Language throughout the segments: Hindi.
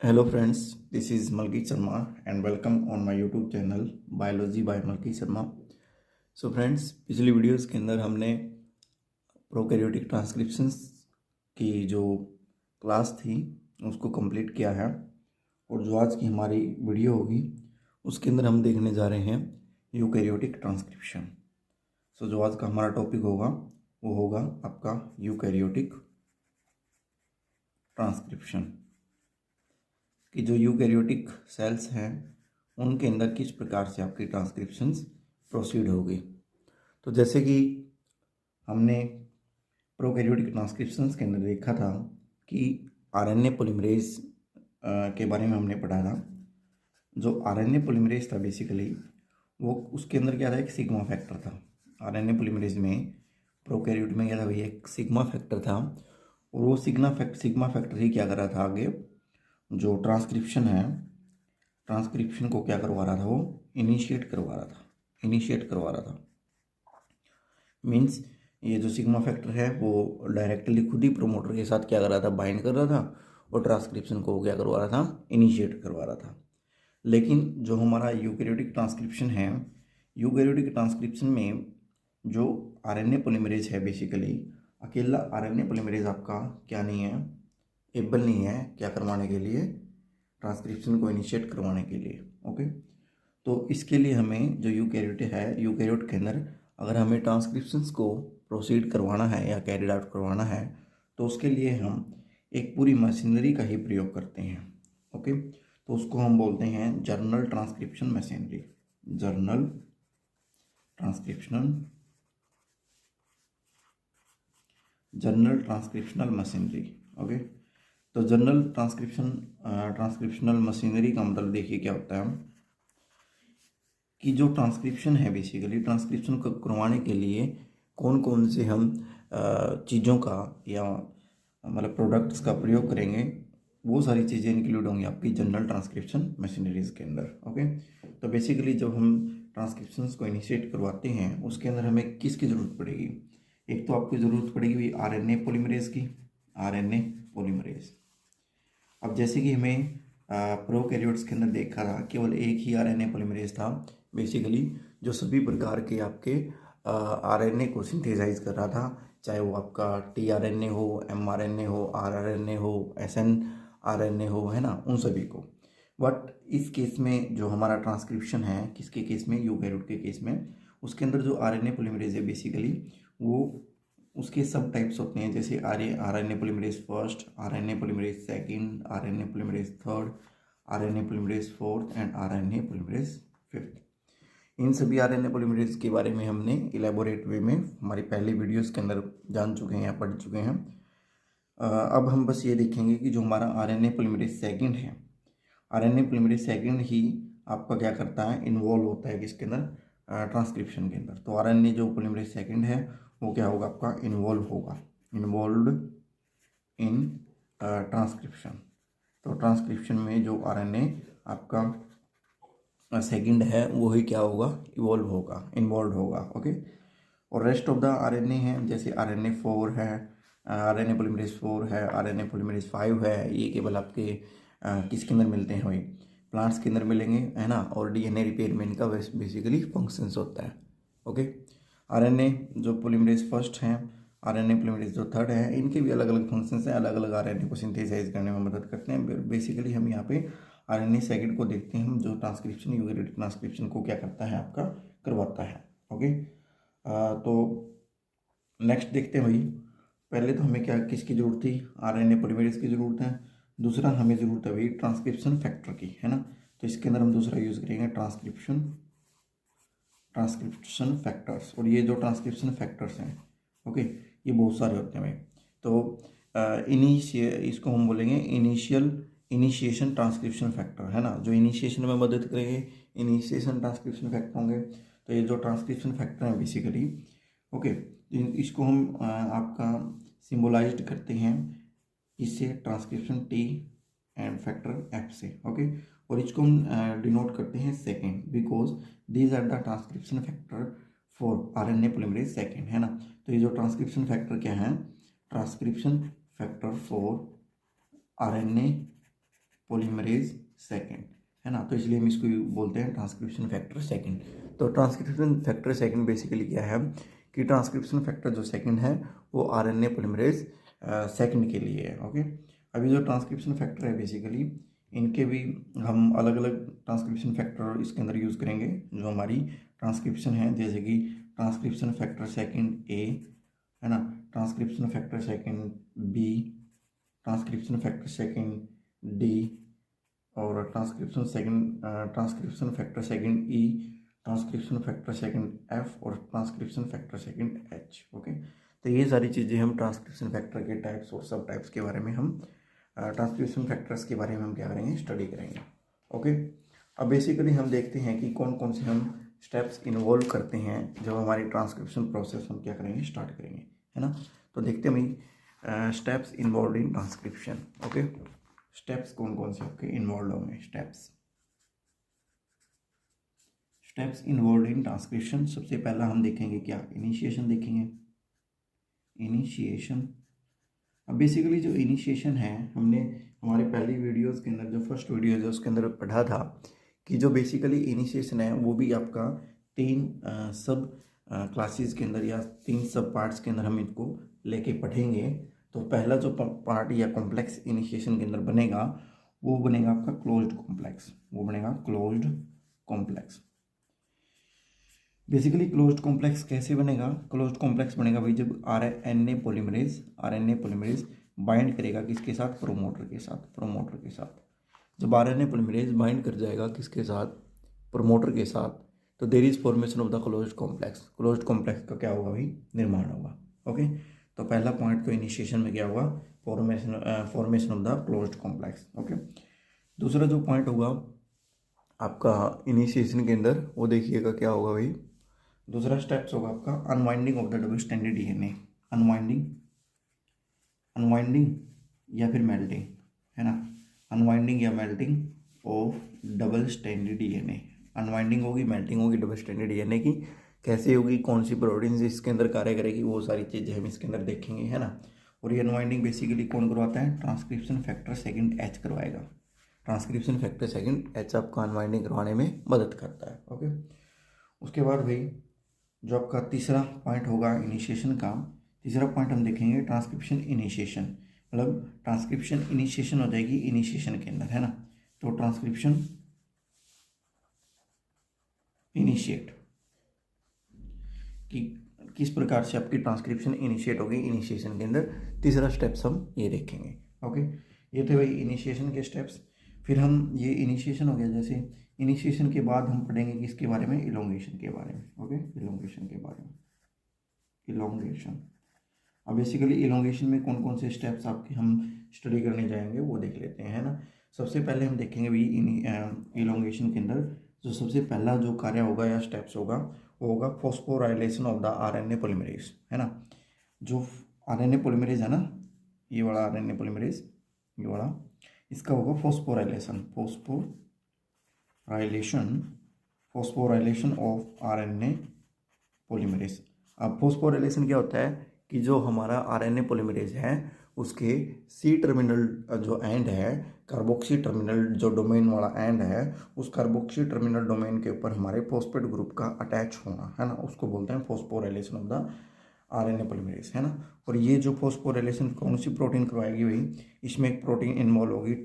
Hello friends, this is Malki Sharma and welcome on my YouTube channel Biology by Malki Sharma। So friends, पिछली वीडियोस के अंदर हमने प्रोकैरियोटिक ट्रांसक्रिप्शंस की जो क्लास थी उसको कंप्लीट किया है और जो आज की हमारी वीडियो होगी उसके अंदर हम देखने जा रहे हैं यूकैरियोटिक ट्रांसक्रिप्शन। सो जो आज का हमारा टॉपिक होगा वो होगा आपका यूकैरियोटिक ट्रांसक्रिप्शन कि जो यूकैरियोटिक सेल्स हैं उनके अंदर किस प्रकार से आपकी ट्रांसक्रिप्शंस प्रोसीड होगी। तो जैसे कि हमने प्रोकैरियोटिक ट्रांसक्रिप्शंस के अंदर देखा था कि आरएनए पॉलीमरेज के बारे में हमने पढ़ा था। जो आरएनए पॉलीमरेज था बेसिकली वो उसके अंदर क्या था, एक सिग्मा फैक्टर था। आरएनए पॉलीमरेज में प्रोकैरियोट में क्या था भैया, एक सिग्मा फैक्टर था और वो सिग्मा फैक्टर ही क्या कर रहा था, आगे जो ट्रांसक्रिप्शन है, ट्रांसक्रिप्शन को क्या करवा रहा था, वो इनिशिएट करवा रहा था। मीन्स ये जो सिग्मा फैक्टर है वो डायरेक्टली खुद ही प्रोमोटर के साथ क्या कर रहा था, बाइंड कर रहा था और ट्रांसक्रिप्शन को क्या करवा रहा था, इनिशिएट करवा रहा था। लेकिन जो हमारा यूकैरियोटिक ट्रांसक्रिप्शन है, यूकैरियोटिक ट्रांसक्रिप्शन में जो आरएनए पॉलीमरेज है बेसिकली, अकेला आरएनए पॉलीमरेज आपका क्या नहीं है, एबल नहीं है क्या करवाने के लिए, ट्रांसक्रिप्शन को इनिशिएट करवाने के लिए। ओके, तो इसके लिए हमें जो यूकैरियोट है, यूकैरियोट के अंदर अगर हमें ट्रांसक्रिप्शंस को प्रोसीड करवाना है या कैरिड आउट करवाना है तो उसके लिए हम एक पूरी मशीनरी का ही प्रयोग करते हैं। ओके, तो उसको हम बोलते हैं journal transcription machinery, journal transcriptional machinery. Okay, तो जर्नल ट्रांसक्रिप्शनल मशीनरी का मतलब देखिए क्या होता है कि जो ट्रांसक्रिप्शन है बेसिकली, ट्रांसक्रिप्शन को करवाने के लिए कौन कौन से हम चीज़ों का या मतलब प्रोडक्ट्स का प्रयोग करेंगे, वो सारी चीज़ें इंक्लूड होंगी आपकी जनरल ट्रांसक्रिप्शन मशीनरीज के अंदर। ओके, तो बेसिकली जब हम ट्रांसक्रिप्शंस को इनिशिएट करवाते हैं उसके अंदर हमें किसकी ज़रूरत पड़ेगी, एक तो आपकी ज़रूरत पड़ेगी आरएनए पॉलीमरेज की, आरएनए पॉलीमरेज। अब जैसे कि हमें प्रोकैरियोट्स के अंदर देखा था केवल एक ही आरएनए पॉलीमरेज था बेसिकली, जो सभी प्रकार के आपके आरएनए को सिंथेसाइज कर रहा था, चाहे वो आपका टीआरएनए हो, एमआरएनए हो, आरआरएनए हो, एसएनआरएनए हो, है ना, उन सभी को। बट इस केस में जो हमारा ट्रांसक्रिप्शन है, किसके केस में, यूकैरियोट के केस में, उसके अंदर जो आरएनए पॉलीमरेज है बेसिकली वो उसके सब टाइप्स होते हैं, जैसे RNA polymerase first, RNA polymerase second, RNA polymerase third, RNA polymerase fourth and RNA polymerase fifth. इन सभी आरएनए पॉलीमरेज के बारे में हमने इलेबोरेट वे में हमारी पहली वीडियोस के अंदर जान चुके हैं या पढ़ चुके हैं। अब हम बस ये देखेंगे कि जो हमारा आरएनए पॉलीमरेज सेकंड है, आरएनए पॉलीमरेज सेकंड ही आपका क्या करता है, इन्वॉल्व होता है किसके अंदर, ट्रांसक्रिप्शन के अंदर। तो आरएनए जो पॉलीमरेज सेकंड है वो क्या होगा, आपका इन्वॉल्व्ड इन ट्रांसक्रिप्शन। तो ट्रांसक्रिप्शन में जो आरएनए आपका सेकंड है वो ही क्या होगा, इन्वॉल्व होगा। ओके, और रेस्ट ऑफ द आरएनए है, जैसे आरएनए 4 है, आरएनए पॉलीमरेज 4 है, आरएनए पॉलीमरेज 5 है, ये केवल आपके किसके अंदर मिलते हैं, वही प्लांट्स के अंदर मिलेंगे, है ना, और डीएनए रिपेयर में इनका बेसिकली फंक्शंस होता है। ओके, आरएनए जो पॉलीमरेज फर्स्ट हैं, आरएनए पॉलीमरेज जो थर्ड है, इनके भी अलग अलग फंक्शंस हैं, अलग अलग आरएनए को सिंथेसाइज करने में मदद करते हैं। बेसिकली हम यहाँ पे आरएनए सेकंड को देखते हैं, हम जो ट्रांसक्रिप्शन, यूकैरियोटिक ट्रांसक्रिप्शन को क्या करता है, आपका करवाता है। ओके, तो नेक्स्ट देखते हैं भाई, पहले तो हमें क्या, किसकी जरूरत थी, आरएनए पॉलीमरेज की जरूरत है। दूसरा हमें जरूरत है भाई ट्रांसक्रिप्शन फैक्टर की, है ना, तो इसके अंदर हम दूसरा यूज करेंगे ट्रांसक्रिप्शन फैक्टर्स। और ये जो ट्रांसक्रिप्शन फैक्टर्स हैं, ओके, ये बहुत सारे होते हैं भाई। तो इसको हम बोलेंगे इनिशिएशन ट्रांसक्रिप्शन फैक्टर, है ना, जो इनिशिएशन में मदद करेंगे, इनिशिएशन ट्रांसक्रिप्शन फैक्टर होंगे। तो ये जो ट्रांसक्रिप्शन फैक्टर है बेसिकली, ओके, इसको हम आपका सिंबलाइज्ड करते हैं इससे, transcription T and factor F से। ओके, और इसको हम डिनोट करते हैं second, because these are the transcription factor for RNA polymerase second, है ना। तो ये जो ट्रांसक्रिप्शन फैक्टर क्या है, transcription factor for RNA polymerase second, है ना। तो इसलिए हम इसको बोलते हैं ट्रांसक्रिप्शन फैक्टर सेकेंड। तो ट्रांसक्रिप्शन फैक्टर सेकेंड बेसिकली क्या है कि ट्रांसक्रिप्शन फैक्टर जो सेकेंड है वो आरएनए पोलीमरेज सेकेंड के लिए है। ओके, अभी जो ट्रांसक्रिप्शन फैक्टर है बेसिकली इनके भी हम अलग अलग ट्रांसक्रिप्शन फैक्टर इसके अंदर यूज़ करेंगे जो हमारी ट्रांसक्रिप्शन है, जैसे कि ट्रांसक्रिप्शन फैक्टर सेकेंड ए, है ना, transcription factor second B, transcription factor second D, और transcription factor second E, transcription factor second F और transcription factor second H. Okay, तो ये सारी चीज़ें हम ट्रांसक्रिप्शन फैक्टर के टाइप्स और सब टाइप्स के बारे में हम ट्रांसक्रिप्शन फैक्टर्स के बारे में हम क्या करेंगे, स्टडी करेंगे। ओके, अब बेसिकली हम देखते हैं कि कौन कौन से हम स्टेप्स इन्वॉल्व करते हैं जब हमारी ट्रांसक्रिप्शन प्रोसेस हम क्या करेंगे, स्टार्ट करेंगे, है ना। तो देखते हैं भाई steps involve in transcription. Okay, steps कौन कौन से आपके इन्वॉल्व होंगे, स्टेप्स इन्वॉल्व इन ट्रांसक्रिप्शन। सबसे पहला हम देखेंगे क्या, इनिशिएशन देखेंगे, इनिशिएशन। अब बेसिकली जो इनिशिएशन है हमने हमारे पहली वीडियोस के अंदर, जो फर्स्ट वीडियो है उसके अंदर पढ़ा था कि जो बेसिकली इनिशिएशन है वो भी आपका 3 सब क्लासेस के अंदर या 3 सब पार्ट्स के अंदर हम इनको लेके पढ़ेंगे। तो पहला जो पार्ट या कॉम्प्लेक्स इनिशिएशन के अंदर बनेगा वो बनेगा आपका क्लोज्ड कॉम्प्लेक्स, वो बनेगा closed complex. Basically closed complex कैसे बनेगा, क्लोज्ड कॉम्प्लेक्स बनेगा भाई जब आरएनए पॉलीमरेज बाइंड करेगा किसके साथ, प्रोमोटर के साथ। जब आरएनए पॉलीमरेज बाइंड कर जाएगा किसके साथ, प्रोमोटर के साथ, तो there is formation of the closed complex का क्या होगा भाई, निर्माण होगा। ओके, तो पहला पॉइंट तो इनिशिएशन में क्या होगा, formation of the closed complex. Okay, दूसरा जो पॉइंट होगा आपका इनिशिएशन के अंदर वो देखिएगा क्या होगा भाई, दूसरा स्टेप्स होगा आपका unwinding of the double stranded DNA, unwinding या फिर मेल्टिंग, है ना, अनवाइंडिंग या melting of double stranded DNA. Unwinding होगी, मेल्टिंग होगी डबल स्ट्रैंडेड डीएनए की, कैसे होगी, कौन सी प्रोटीन इसके अंदर कार्य करेगी, वो सारी चीज़ें हम इसके अंदर देखेंगे, है ना। और ये अनवाइंडिंग बेसिकली कौन करवाता है, ट्रांसक्रिप्शन फैक्टर सेकेंड एच करवाएगा। ट्रांसक्रिप्शन फैक्टर सेकेंड एच आपका अनवाइंडिंग करवाने में मदद करता है। ओके, उसके बाद भाई जो आपका तीसरा पॉइंट होगा इनिशिएशन का, तीसरा पॉइंट हम देखेंगे ट्रांसक्रिप्शन इनिशिएशन, मतलब ट्रांसक्रिप्शन इनिशिएशन हो जाएगी इनिशिएशन के अंदर, है ना। तो ट्रांसक्रिप्शन इनिशिएट कि किस प्रकार से आपकी ट्रांसक्रिप्शन इनिशिएट होगी इनिशिएशन के अंदर, तीसरा स्टेप्स हम ये देखेंगे। ओके, ये थे भाई इनिशिएशन के स्टेप्स। फिर हम ये इनिशिएशन हो गया, जैसे इनिशिएशन के बाद हम पढ़ेंगे किसके बारे में, इलोंगेशन के बारे में। ओके, इलोंगेशन के बारे में, इलोंगेशन। अब बेसिकली इलोंगेशन में कौन कौन से स्टेप्स आपके हम स्टडी करने जाएंगे वो देख लेते हैं, है ना। सबसे पहले हम देखेंगे भाई इलोंगेशन के अंदर जो सबसे पहला जो कार्य होगा या स्टेप्स होगा वो होगा phosphorylation of the RNA polymerase, है ना। जो आरएनए पॉलीमरेज है ना, ये वाला आरएनए पॉलीमरेज, ये वाला, इसका होगा फॉस्फोराइलेशन ऑफ आरएनए पॉलीमरेज। अब फॉस्फोराइलेशन क्या होता है कि जो हमारा आरएनए पॉलीमरेज है उसके सी टर्मिनल जो एंड है, कार्बोक्सी टर्मिनल जो डोमेन वाला एंड है, उस कार्बोक्सी टर्मिनल डोमेन के ऊपर हमारे फॉस्फेट ग्रुप का अटैच होना, है ना, उसको बोलते हैं phosphorylation of the RNA polymerase, है ना। और ये जो फॉस्फोराइलेशन कौन सी प्रोटीन करवाएगी भाई, इसमें एक प्रोटीन इन्वॉल्व होगी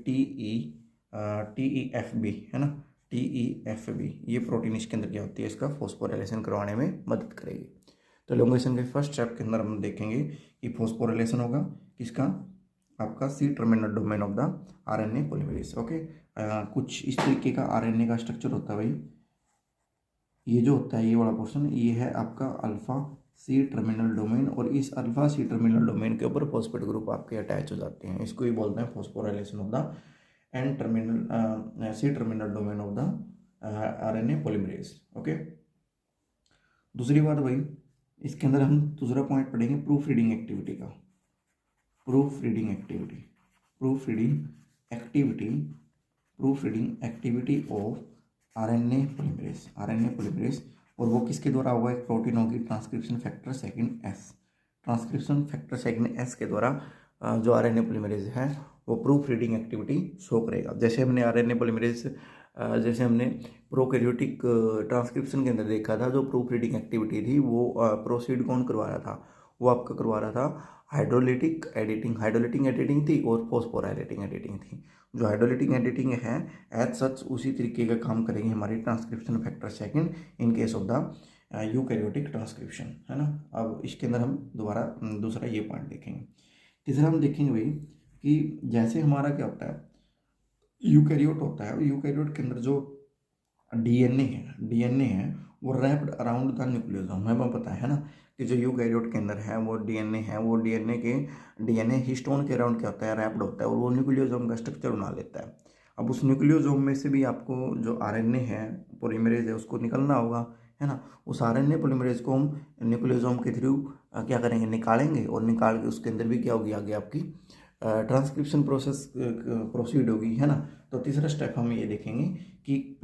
TEFB, है ना, TEFB। ये प्रोटीन इसके अंदर क्या होती है, इसका फॉस्फोराइलेशन करवाने में मदद करेगी। तो इलोंगेशन के फर्स्ट स्टेप के अंदर हम देखेंगे कि फॉस्फोराइलेशन होगा किसका, आपका C terminal domain of the RNA polymerase. Okay, कुछ इस तरीके का आरएनए का स्ट्रक्चर होता है भाई, ये जो होता है ये वाला पोर्शन, ये है आपका अल्फा सी टर्मिनल डोमेन, और इस अल्फा सी टर्मिनल डोमेन के ऊपर फॉस्फेट ग्रुप आपके अटैच हो जाते हैं, इसको ही बोलते हैं phosphorylation of the N terminal C terminal domain of the RNA polymerase. Okay, दूसरी बात भाई इसके अंदर हम दूसरा पॉइंट पढ़ेंगे प्रूफ रीडिंग एक्टिविटी का, proof reading activity of RNA polymerase. और वो किसके द्वारा होगा, एक प्रोटीन होगी transcription factor second S, transcription factor second S के द्वारा जो आरएनए पॉलीमरेज है वो प्रूफ रीडिंग एक्टिविटी शो करेगा। जैसे हमने आरएनए पॉलीमरेज जैसे हमने प्रोकैरियोटिक ट्रांसक्रिप्शन के अंदर देखा था, जो प्रूफ रीडिंग एक्टिविटी थी वो प्रोसीड कौन करवा रहा था, वो आपका करवा रहा था हाइड्रोलिटिक एडिटिंग थी और फॉस्फोराइलेटिंग एडिटिंग थी। जो हाइड्रोलिटिक एडिटिंग है एज सच उसी तरीके का काम करेंगे हमारी transcription factor second in case of the eukaryotic transcription, है ना। अब इसके अंदर हम दोबारा दूसरा ये पॉइंट देखेंगे। तीसरा हम देखेंगे भाई कि जैसे हमारा क्या होता है, यूकैरियोट होता है, यूकैरियोट के अंदर जो डीएनए है वो रैप्ड अराउंड द न्यूक्लियोसोम, हमें पता है ना कि जो यूकैरियोट के अंदर है वो डीएनए है, वो डीएनए हिस्टोन के अराउंड क्या होता है, रैप्ड होता है और वो न्यूक्लियोसोम का स्ट्रक्चर बना लेता है। अब उस न्यूक्लियोसोम में से भी आपको जो आरएनए है पॉलीमरेज है उसको निकलना होगा, है ना। उस आरएनए पॉलीमरेज को हम न्यूक्लियोसोम के थ्रू क्या करेंगे, निकालेंगे और निकाल के उसके अंदर भी क्या होगी, आगे आपकी ट्रांसक्रिप्शन प्रोसेस प्रोसीड होगी, है ना। तो तीसरा स्टेप हम ये देखेंगे कि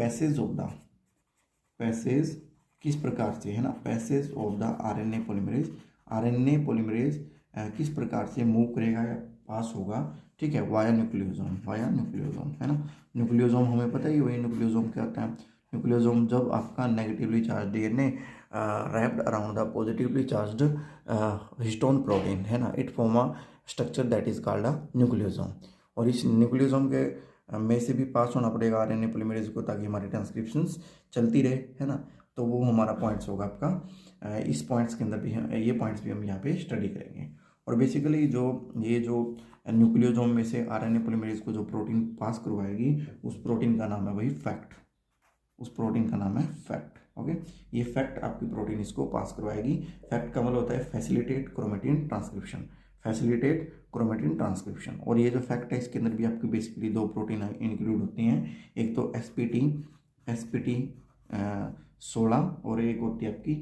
पैसेज किस प्रकार से, है ना, passage of the RNA polymerase किस प्रकार से मूव करेगा या पास होगा, ठीक है, वाया न्यूक्लियोसोम, है ना। न्यूक्लियोसोम हमें पता ही वही न्यूक्लियोसोम क्या होता है। न्यूक्लियोसोम जब आपका negatively charge DNA wrapped around the positively charged histone protein, है ना, it form a structure that is called a nucleosome. और इस न्यूक्लियोसोम के में से भी पास होना पड़ेगा आरएनए पॉलीमरेज को ताकि हमारी ट्रांसक्रिप्शंस चलती रहे, है ना। तो वो हमारा पॉइंट्स होगा आपका। इस पॉइंट्स के अंदर भी ये पॉइंट्स भी हम यहाँ पे स्टडी करेंगे। और बेसिकली जो न्यूक्लियोसोम में से आरएनए पॉलीमरेज को जो प्रोटीन पास करवाएगी उस प्रोटीन का नाम है वही फैक्ट, ओके। ये फैक्ट आपकी प्रोटीन इसको पास करवाएगी। फैक्ट का मतलब होता है फैसिलिटेट क्रोमेटिन ट्रांसक्रिप्शन। और ये जो फैक्ट है इसके अंदर भी आपकी बेसिकली दो प्रोटीन इंक्लूड होती हैं, एक तो एसपीटी 16 और एक होती है आपकी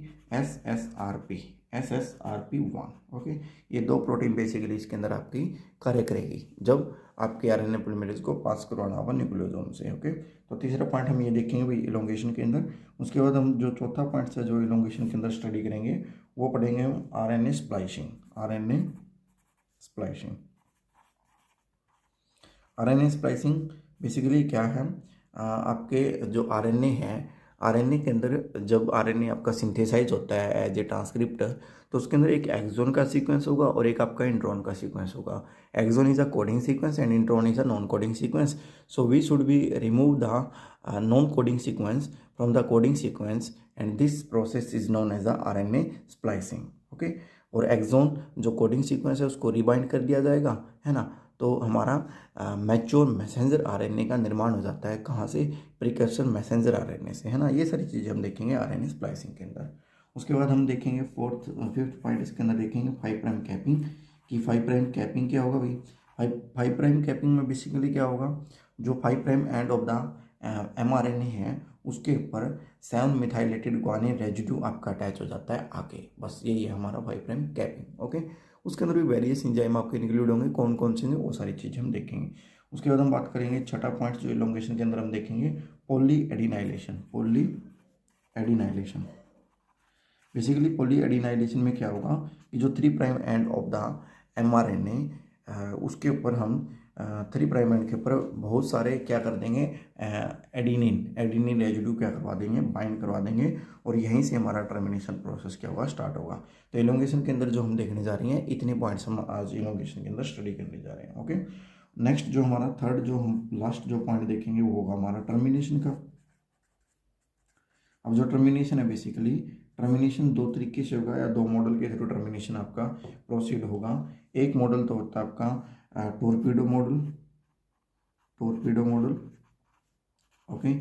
SSRP1, ओके। ये दो प्रोटीन बेसिकली इसके अंदर आपकी कार्य करेगी जब आपके आरएनए पॉलीमरेज को पास करवाना होगा न्यूक्लियोसोम से, ओके। तो तीसरा पॉइंट हम ये देखेंगे भाई इलोंगेशन के अंदर। उसके बाद हम जो चौथा पॉइंट है जो इलोंगेशन के अंदर स्टडी करेंगे वो पढ़ेंगे हम आरएनए स्प्लाइसिंग बेसिकली क्या है, आपके जो आरएनए के अंदर जब आरएनए आपका सिंथेसाइज होता है एज ए ट्रांसक्रिप्टर, तो उसके अंदर एक एक्सोन का सीक्वेंस होगा और एक आपका इंट्रॉन का सीक्वेंस होगा। Exon is a coding sequence and intron is a non coding sequence. So we should be remove the non coding sequence from the coding sequence and this process is known as the RNA splicing, okay. और एक्सोन जो कोडिंग सीक्वेंस है उसको रिबाइंड कर दिया जाएगा, है ना। तो हमारा मैच्योर मैसेंजर आरएनए का निर्माण हो जाता है, कहाँ से, प्रिकर्सर मैसेंजर आरएनए से, है ना। ये सारी चीज़ें हम देखेंगे आरएनए स्प्लाइसिंग के अंदर। उसके बाद हम देखेंगे फिफ्थ पॉइंट इसके अंदर देखेंगे 5 प्राइम कैपिंग कि 5 प्राइम कैपिंग क्या होगा भाई। 5 प्राइम कैपिंग में बेसिकली क्या होगा, जो 5 prime end of the mRNA है उसके ऊपर 7 मिथाइलेटेड ग्वानिन रेजिड्यू आपका अटैच हो जाता है आगे, बस यही है हमारा 5 प्राइम कैपिंग, ओके। उसके अंदर भी वेरियस एंजाइम आपके इंक्लूड होंगे, कौन कौन से वो सारी चीज़ें हम देखेंगे। उसके बाद हम बात करेंगे छठा पॉइंट जो इलोंगेशन के अंदर हम देखेंगे poly adenylation. Basically poly adenylation में क्या होगा कि जो 3 prime end of the mRNA उसके ऊपर हम 3 प्राइम एंड के ऊपर बहुत सारे क्या कर देंगे, एडिनिन रेजिड्यू क्या करवा देंगे, बाइंड करवा देंगे और यहीं से हमारा टर्मिनेशन प्रोसेस क्या होगा, स्टार्ट होगा। तो इलोंगेशन के अंदर जो हम देखने जा रहे हैं इतने पॉइंट्स हम आज इलोंगेशन के अंदर स्टडी करने जा रहे हैं, ओके। नेक्स्ट जो हमारा थर्ड जो हम लास्ट जो पॉइंट देखेंगे वो होगा हमारा टर्मिनेशन का। अब जो टर्मिनेशन है बेसिकली टर्मिनेशन दो तरीके से होगा या दो मॉडल के थ्रू टर्मिनेशन आपका प्रोसीड होगा। एक मॉडल तो होता है आपका torpedo model, okay.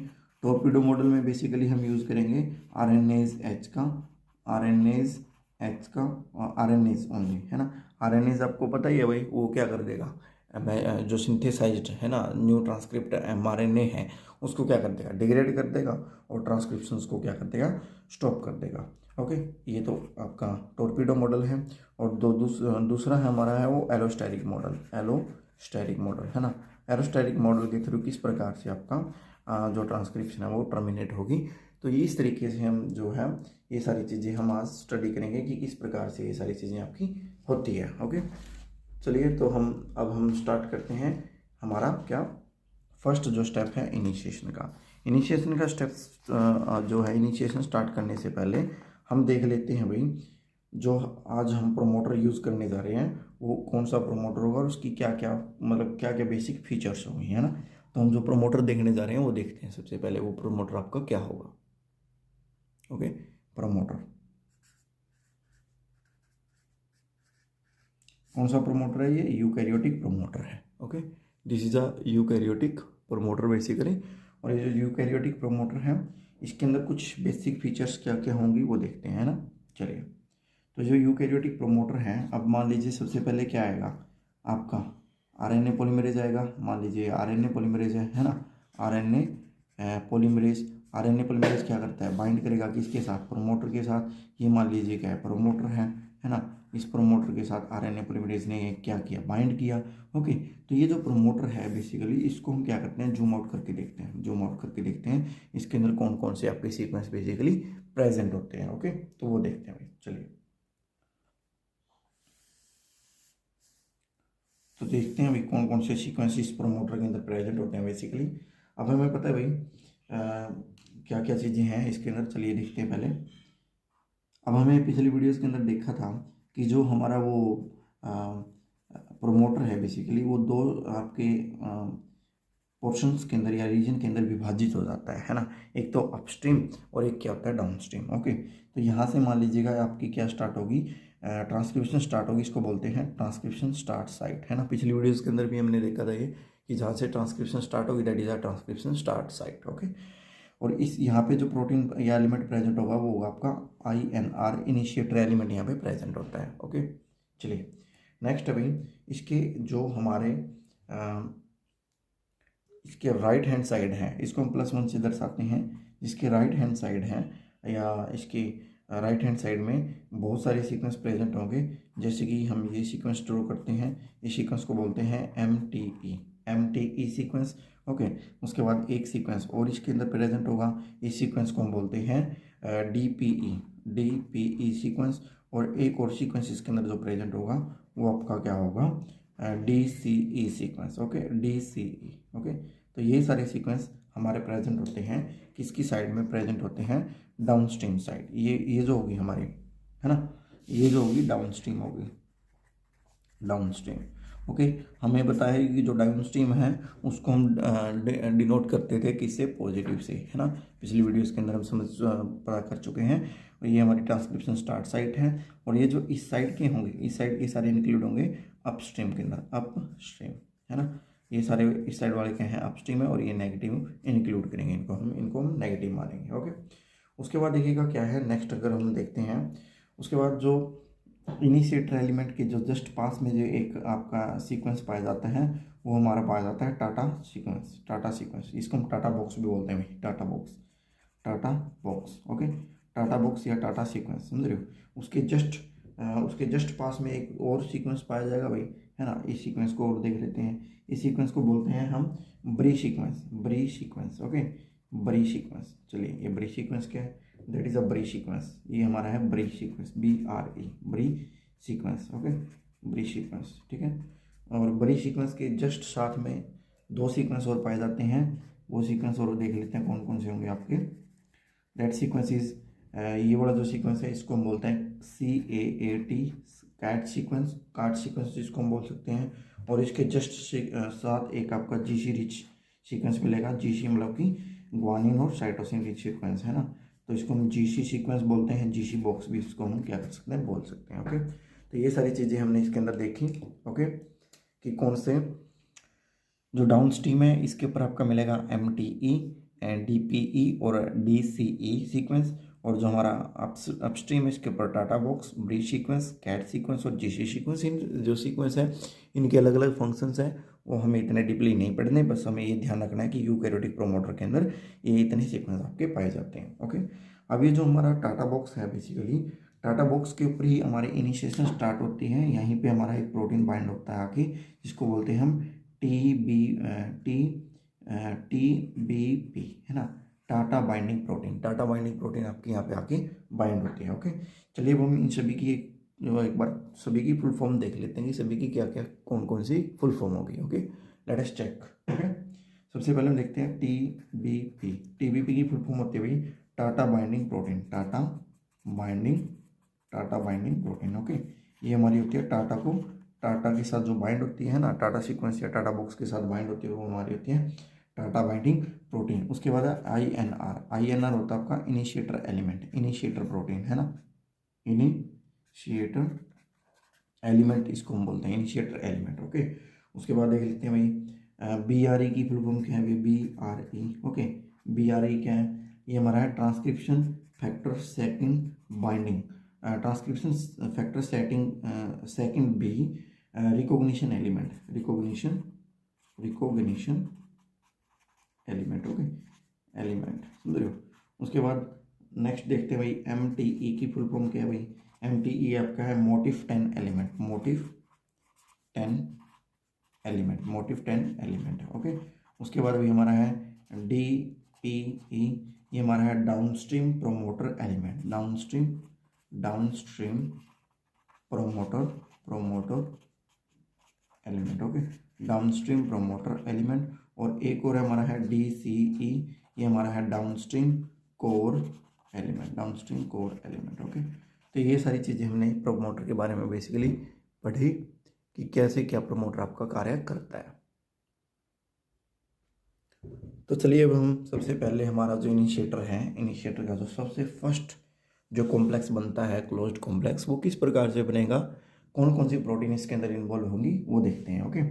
Torpedo model में बेसिकली हम यूज़ करेंगे आरएनएज ओनली, है ना। आरएनएज आपको पता ही है भाई वो क्या कर देगा, जो सिंथेसाइज्ड है ना न्यू ट्रांसक्रिप्ट mRNA है उसको क्या कर देगा, डिग्रेड कर देगा और ट्रांसक्रिप्शंस को क्या कर देगा, स्टॉप कर देगा, ओके। ये तो आपका टोरपीडो मॉडल है। और दूसरा है हमारा है वो एलोस्टेरिक मॉडल, है ना। एलोस्टेरिक मॉडल के थ्रू किस प्रकार से आपका जो ट्रांसक्रिप्शन है वो टर्मिनेट होगी। तो इस तरीके से हम जो है ये सारी चीज़ें हम आज स्टडी करेंगे कि किस प्रकार से ये सारी चीज़ें आपकी होती है, ओके। चलिए तो अब हम स्टार्ट करते हैं हमारा क्या फर्स्ट जो स्टेप है इनिशिएशन का स्टेप जो है, इनिशिएशन स्टार्ट करने से पहले हम देख लेते हैं भाई, जो आज हम प्रोमोटर यूज़ करने जा रहे हैं वो कौन सा प्रोमोटर होगा और उसकी क्या क्या मतलब क्या क्या बेसिक फीचर्स होंगे, है ना। तो हम जो प्रोमोटर देखने जा रहे हैं वो देखते हैं। सबसे पहले वो प्रोमोटर आपका क्या होगा। ओके, प्रोमोटर कौन सा प्रोमोटर है, ये यूकैरियोटिक प्रोमोटर है। Okay, this is a eukaryotic promoter basically. और ये जो यूकैरियोटिक प्रोमोटर है इसके अंदर कुछ बेसिक फीचर्स क्या क्या होंगी वो देखते हैं, है ना। चलिए, तो जो यूकैरियोटिक प्रोमोटर है, अब मान लीजिए सबसे पहले क्या आएगा आपका आरएनए पॉलीमरेज आएगा। मान लीजिए आरएनए पॉलीमरेज है ना, आरएनए पॉलीमरेज क्या करता है, बाइंड करेगा किसके साथ, प्रोमोटर के साथ। ये मान लीजिए क्या है, प्रोमोटर है ना। इस प्रोमोटर के साथ आरएनए पॉलीमरेज ने क्या किया, बाइंड किया। ओके, तो ये जो प्रोमोटर है बेसिकली इसको हम क्या करते हैं, जूम आउट करके देखते हैं इसके अंदर कौन कौन से आपके सीक्वेंस बेसिकली प्रेजेंट होते हैं। ओके, तो वो देखते हैं भाई। चलिए, तो देखते हैं भाई कौन कौन से सीक्वेंस इस प्रोमोटर के अंदर प्रेजेंट होते हैं बेसिकली। अब हमें पता है भाई क्या क्या चीज़ें हैं इसके अंदर। चलिए देखते हैं पहले। अब हमें पिछली वीडियोस के अंदर देखा था कि जो हमारा वो प्रोमोटर है बेसिकली वो दो आपके पोर्शंस के अंदर या रीजन के अंदर विभाजित हो जाता है ना। एक तो अपस्ट्रीम और एक क्या होता है डाउनस्ट्रीम। ओके, तो यहाँ से मान लीजिएगा आपकी क्या स्टार्ट होगी, ट्रांसक्रिप्शन स्टार्ट होगी। इसको बोलते हैं ट्रांसक्रिप्शन स्टार्ट साइट, है ना। पिछली वीडियोस के अंदर भी हमने देखा था ये कि जहाँ से ट्रांसक्रिप्शन स्टार्ट होगी that is a transcription start site. Okay, और इस यहाँ पे जो प्रोटीन या एलिमेंट प्रेजेंट होगा वो होगा आपका INR, इनिशिएटर एलिमेंट यहाँ पे प्रेजेंट होता है। ओके, चलिए नेक्स्ट अभी इसके जो हमारे इसके राइट हैंड साइड है, इसको हम +1 से दर्शाते हैं। जिसके राइट हैंड साइड है या इसकी राइट हैंड साइड में बहुत सारे सीक्वेंस प्रेजेंट होंगे। जैसे कि हम ये सीक्वेंस ड्रॉ करते हैं, इस सीक्वेंस को बोलते हैं MTE सीक्वेंस। ओके, उसके बाद एक सीक्वेंस और इसके अंदर प्रेजेंट होगा, इस सीक्वेंस को हम बोलते हैं DPE सीक्वेंस। और एक और सीक्वेंस इसके अंदर जो प्रेजेंट होगा वो आपका क्या होगा, DCE sequence. Okay, DCE। Okay, तो ये सारे सीक्वेंस हमारे प्रेजेंट होते हैं किसकी साइड में, प्रेजेंट होते हैं डाउनस्ट्रीम साइड। ये जो होगी हमारी, है ना, ये जो होगी डाउनस्ट्रीम होगी, डाउनस्ट्रीम। ओके, हमें बताया कि जो डाउनस्ट्रीम है उसको हम डिनोट करते थे किससे, पॉजिटिव से, है ना। पिछली वीडियोस के अंदर हम समझ पता कर चुके हैं। और ये हमारी ट्रांसक्रिप्शन स्टार्ट साइट है। और ये जो इस साइड के होंगे, इस साइड के सारे इंक्लूड होंगे अपस्ट्रीम के अंदर, अपस्ट्रीम, है ना। ये सारे इस साइड वाले क्या हैं, अपस्ट्रीम है। और ये नेगेटिव इंक्लूड करेंगे, इनको हम नेगेटिव मानेंगे। ओके, उसके बाद देखिएगा क्या है नेक्स्ट, अगर हम देखते हैं उसके बाद जो इनिशिएटर एलिमेंट के जो जस्ट पास में जो एक आपका सीक्वेंस पाया जाता है वो हमारा पाया जाता है टाटा सीक्वेंस। इसको हम टाटा बॉक्स भी बोलते हैं भाई, TATA box. Okay, TATA box या टाटा सीक्वेंस, समझ रहे हो। उसके जस्ट पास में एक और सीक्वेंस पाया जाएगा भाई, है ना। इस सीक्वेंस को और देख लेते हैं। इस सीक्वेंस को बोलते हैं हम BRE sequence. Okay, BRE sequence. चलिए, ये ब्री सीक्वेंस क्या है, that is a BRE sequence. ये हमारा है BRE sequence, BRE, BRE sequence. Okay, BRE sequence, ठीक है। और ब्री सीक्वेंस के जस्ट साथ में दो सीक्वेंस और पाए जाते हैं। वो सीक्वेंस और देख लेते हैं कौन कौन से होंगे आपके। दैट सीक्वेंस इज, ये वाला जो सीक्वेंस है इसको हम बोलते हैं CAAT, कैट सीक्वेंस इसको हम बोल सकते हैं। और इसके जस्ट साथ एक आपका GC रिच सीक्वेंस मिलेगा। GC मतलब कि ग्वानिन और साइटोसिन रिच सीक्वेंस, है ना। तो इसको हम GC सीक्वेंस बोलते हैं, GC बॉक्स भी इसको हम क्या कर सकते हैं, बोल सकते हैं। ओके, तो ये सारी चीज़ें हमने इसके अंदर देखी। ओके, कि कौन से जो डाउन स्ट्रीम है इसके ऊपर आपका मिलेगा MTE, DPE और DCE सीक्वेंस। और जो हमारा अपस्ट्रीम है इसके ऊपर टाटा बॉक्स, ब्री सीक्वेंस, कैट सीक्वेंस और GC सीक्वेंस। इन जो सीक्वेंस है इनके अलग अलग फंक्शंस हैं, वो हमें इतने डीपली नहीं पढ़ने, बस हमें ये ध्यान रखना है कि यूकैरियोटिक प्रोमोटर के अंदर ये इतने सीक्वेंस आपके पाए जाते हैं। ओके, अब ये जो हमारा टाटा बॉक्स है बेसिकली, टाटा बॉक्स के ऊपर ही हमारी इनिशिएशन स्टार्ट होती है। यहीं पे हमारा एक प्रोटीन बाइंड होता है आके, जिसको बोलते हैं हम TBP, है ना, टाटा बाइंडिंग प्रोटीन आपके यहाँ पे आके बाइंड होती है। ओके, चलिए अब हम इन सभी की एक बार सभी की फुल फॉर्म देख लेते हैं कि सभी की क्या क्या कौन कौन सी फुल फॉर्म होगी। Okay, let us check. Okay, सबसे पहले हम देखते हैं TBP। TBP की फुल फॉर्म होती है भाई TATA binding protein, TATA binding protein. Okay, ये हमारी होती है टाटा के साथ जो बाइंड होती है ना, टाटा सीक्वेंस या टाटा बॉक्स के साथ बाइंड होती है, वो हमारी होती है टाटा बाइंडिंग प्रोटीन। उसके बाद है INR होता है आपका इनिशिएटर एलिमेंट, इनिशिएटर प्रोटीन है ना, इनिशिएटर एलिमेंट इसको हम बोलते हैं, इनिशिएटर एलिमेंट। ओके, उसके बाद देख लेते हैं भाई BRE की फुल फॉर्म क्या है भाई, BRE। ओके, BRE क्या है, ये हमारा है transcription factor second binding, transcription factor second B recognition element, recognition element. Okay, element समझ रहे हो। उसके बाद नेक्स्ट देखते हैं भाई MTE की फुल फॉर्म क्या है भाई, MTE आपका है motive 10 element, motive 10 element. Okay, उसके बाद भी हमारा है DPE, ये हमारा है downstream promoter element, downstream promoter element. Okay, downstream promoter element. और एक और हमारा है DCE, ये हमारा है डाउनस्ट्रीम कोर एलिमेंट। ओके, तो ये सारी चीज़ें हमने प्रोमोटर के बारे में बेसिकली पढ़ी कि कैसे क्या प्रोमोटर आपका कार्य करता है। तो चलिए अब हम सबसे पहले हमारा जो इनिशिएटर है, इनिशिएटर का जो सबसे फर्स्ट जो कॉम्प्लेक्स बनता है क्लोज्ड कॉम्प्लेक्स, वो किस प्रकार से बनेगा, कौन कौन सी प्रोटीन इसके अंदर इन्वॉल्व होंगी वो देखते हैं। ओके,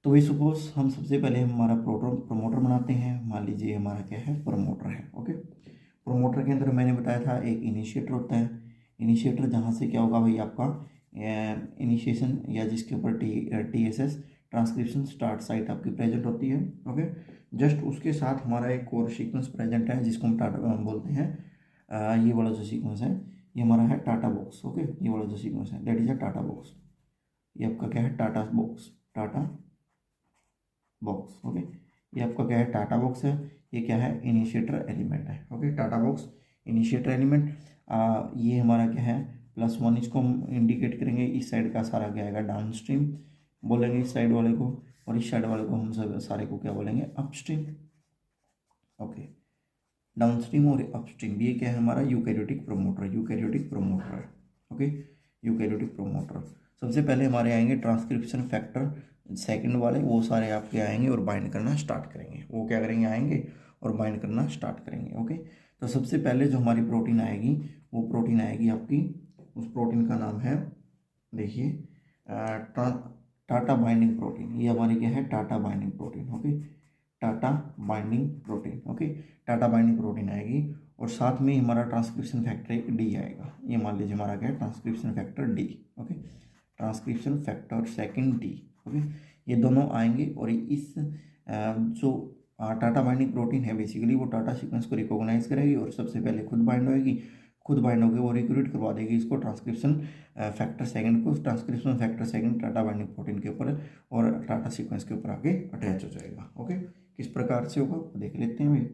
तो वही सपोज हम सबसे पहले हमारा प्रमोटर बनाते हैं, मान लीजिए हमारा क्या है, प्रमोटर है। ओके, प्रमोटर के अंदर मैंने बताया था एक इनिशिएटर होता है, इनिशिएटर जहाँ से क्या होगा भाई आपका इनिशिएशन या जिसके ऊपर TSS ट्रांसक्रिप्शन स्टार्ट साइट आपकी प्रेजेंट होती है। ओके, जस्ट उसके साथ हमारा एक कोर सीक्वेंस प्रेजेंट है जिसको हम बोलते हैं ये वाला जो सीक्वेंस है ये हमारा है टाटा बॉक्स। ओके, ये वाला जो सीक्वेंस है that is a TATA box, ये आपका क्या है, टाटा बॉक्स। ओके, ये आपका क्या है, टाटा बॉक्स है, ये क्या है, इनिशिएटर एलिमेंट है। Okay, TATA box initiator element, ये हमारा क्या है +1, इसको हम इंडिकेट करेंगे, इस साइड का सारा क्या आएगा डाउनस्ट्रीम बोलेंगे इस साइड वाले को, और इस साइड वाले को हम सब सारे को क्या बोलेंगे, अपस्ट्रीम। ओके, डाउनस्ट्रीम और अपस्ट्रीम, ये क्या है हमारा यूकैरियोटिक प्रोमोटर है। Okay, eukaryotic promoter. सबसे पहले हमारे आएंगे ट्रांसक्रिप्शन फैक्टर सेकंड वाले, वो सारे आपके आएंगे और बाइंड करना स्टार्ट करेंगे, वो क्या करेंगे, आएंगे और बाइंड करना स्टार्ट करेंगे। ओके, तो सबसे पहले जो हमारी प्रोटीन आएगी वो प्रोटीन आएगी आपकी, उस प्रोटीन का नाम है देखिए टाटा बाइंडिंग प्रोटीन, ये हमारी क्या है, Tata binding protein. Okay, Tata binding protein. Okay, Tata binding protein आएगी और साथ में हमारा ट्रांसक्रिप्शन फैक्टर एक D आएगा, ये मान लीजिए हमारा क्या है, transcription factor D। Okay, transcription factor second D। Okay, ये दोनों आएंगे और इस जो टाटा बाइंडिंग प्रोटीन है बेसिकली वो टाटा सीक्वेंस को रिकॉग्नाइज करेगी और सबसे पहले खुद बाइंड होगी, खुद बाइंड होकर वो रिक्रूट करवा देगी इसको ट्रांसक्रिप्शन फैक्टर सेकंड को, transcription factor second Tata binding protein के ऊपर और टाटा सीक्वेंस के ऊपर आगे अटैच हो जाएगा। ओके, किस प्रकार से होगा वो देख लेते हैं भाई।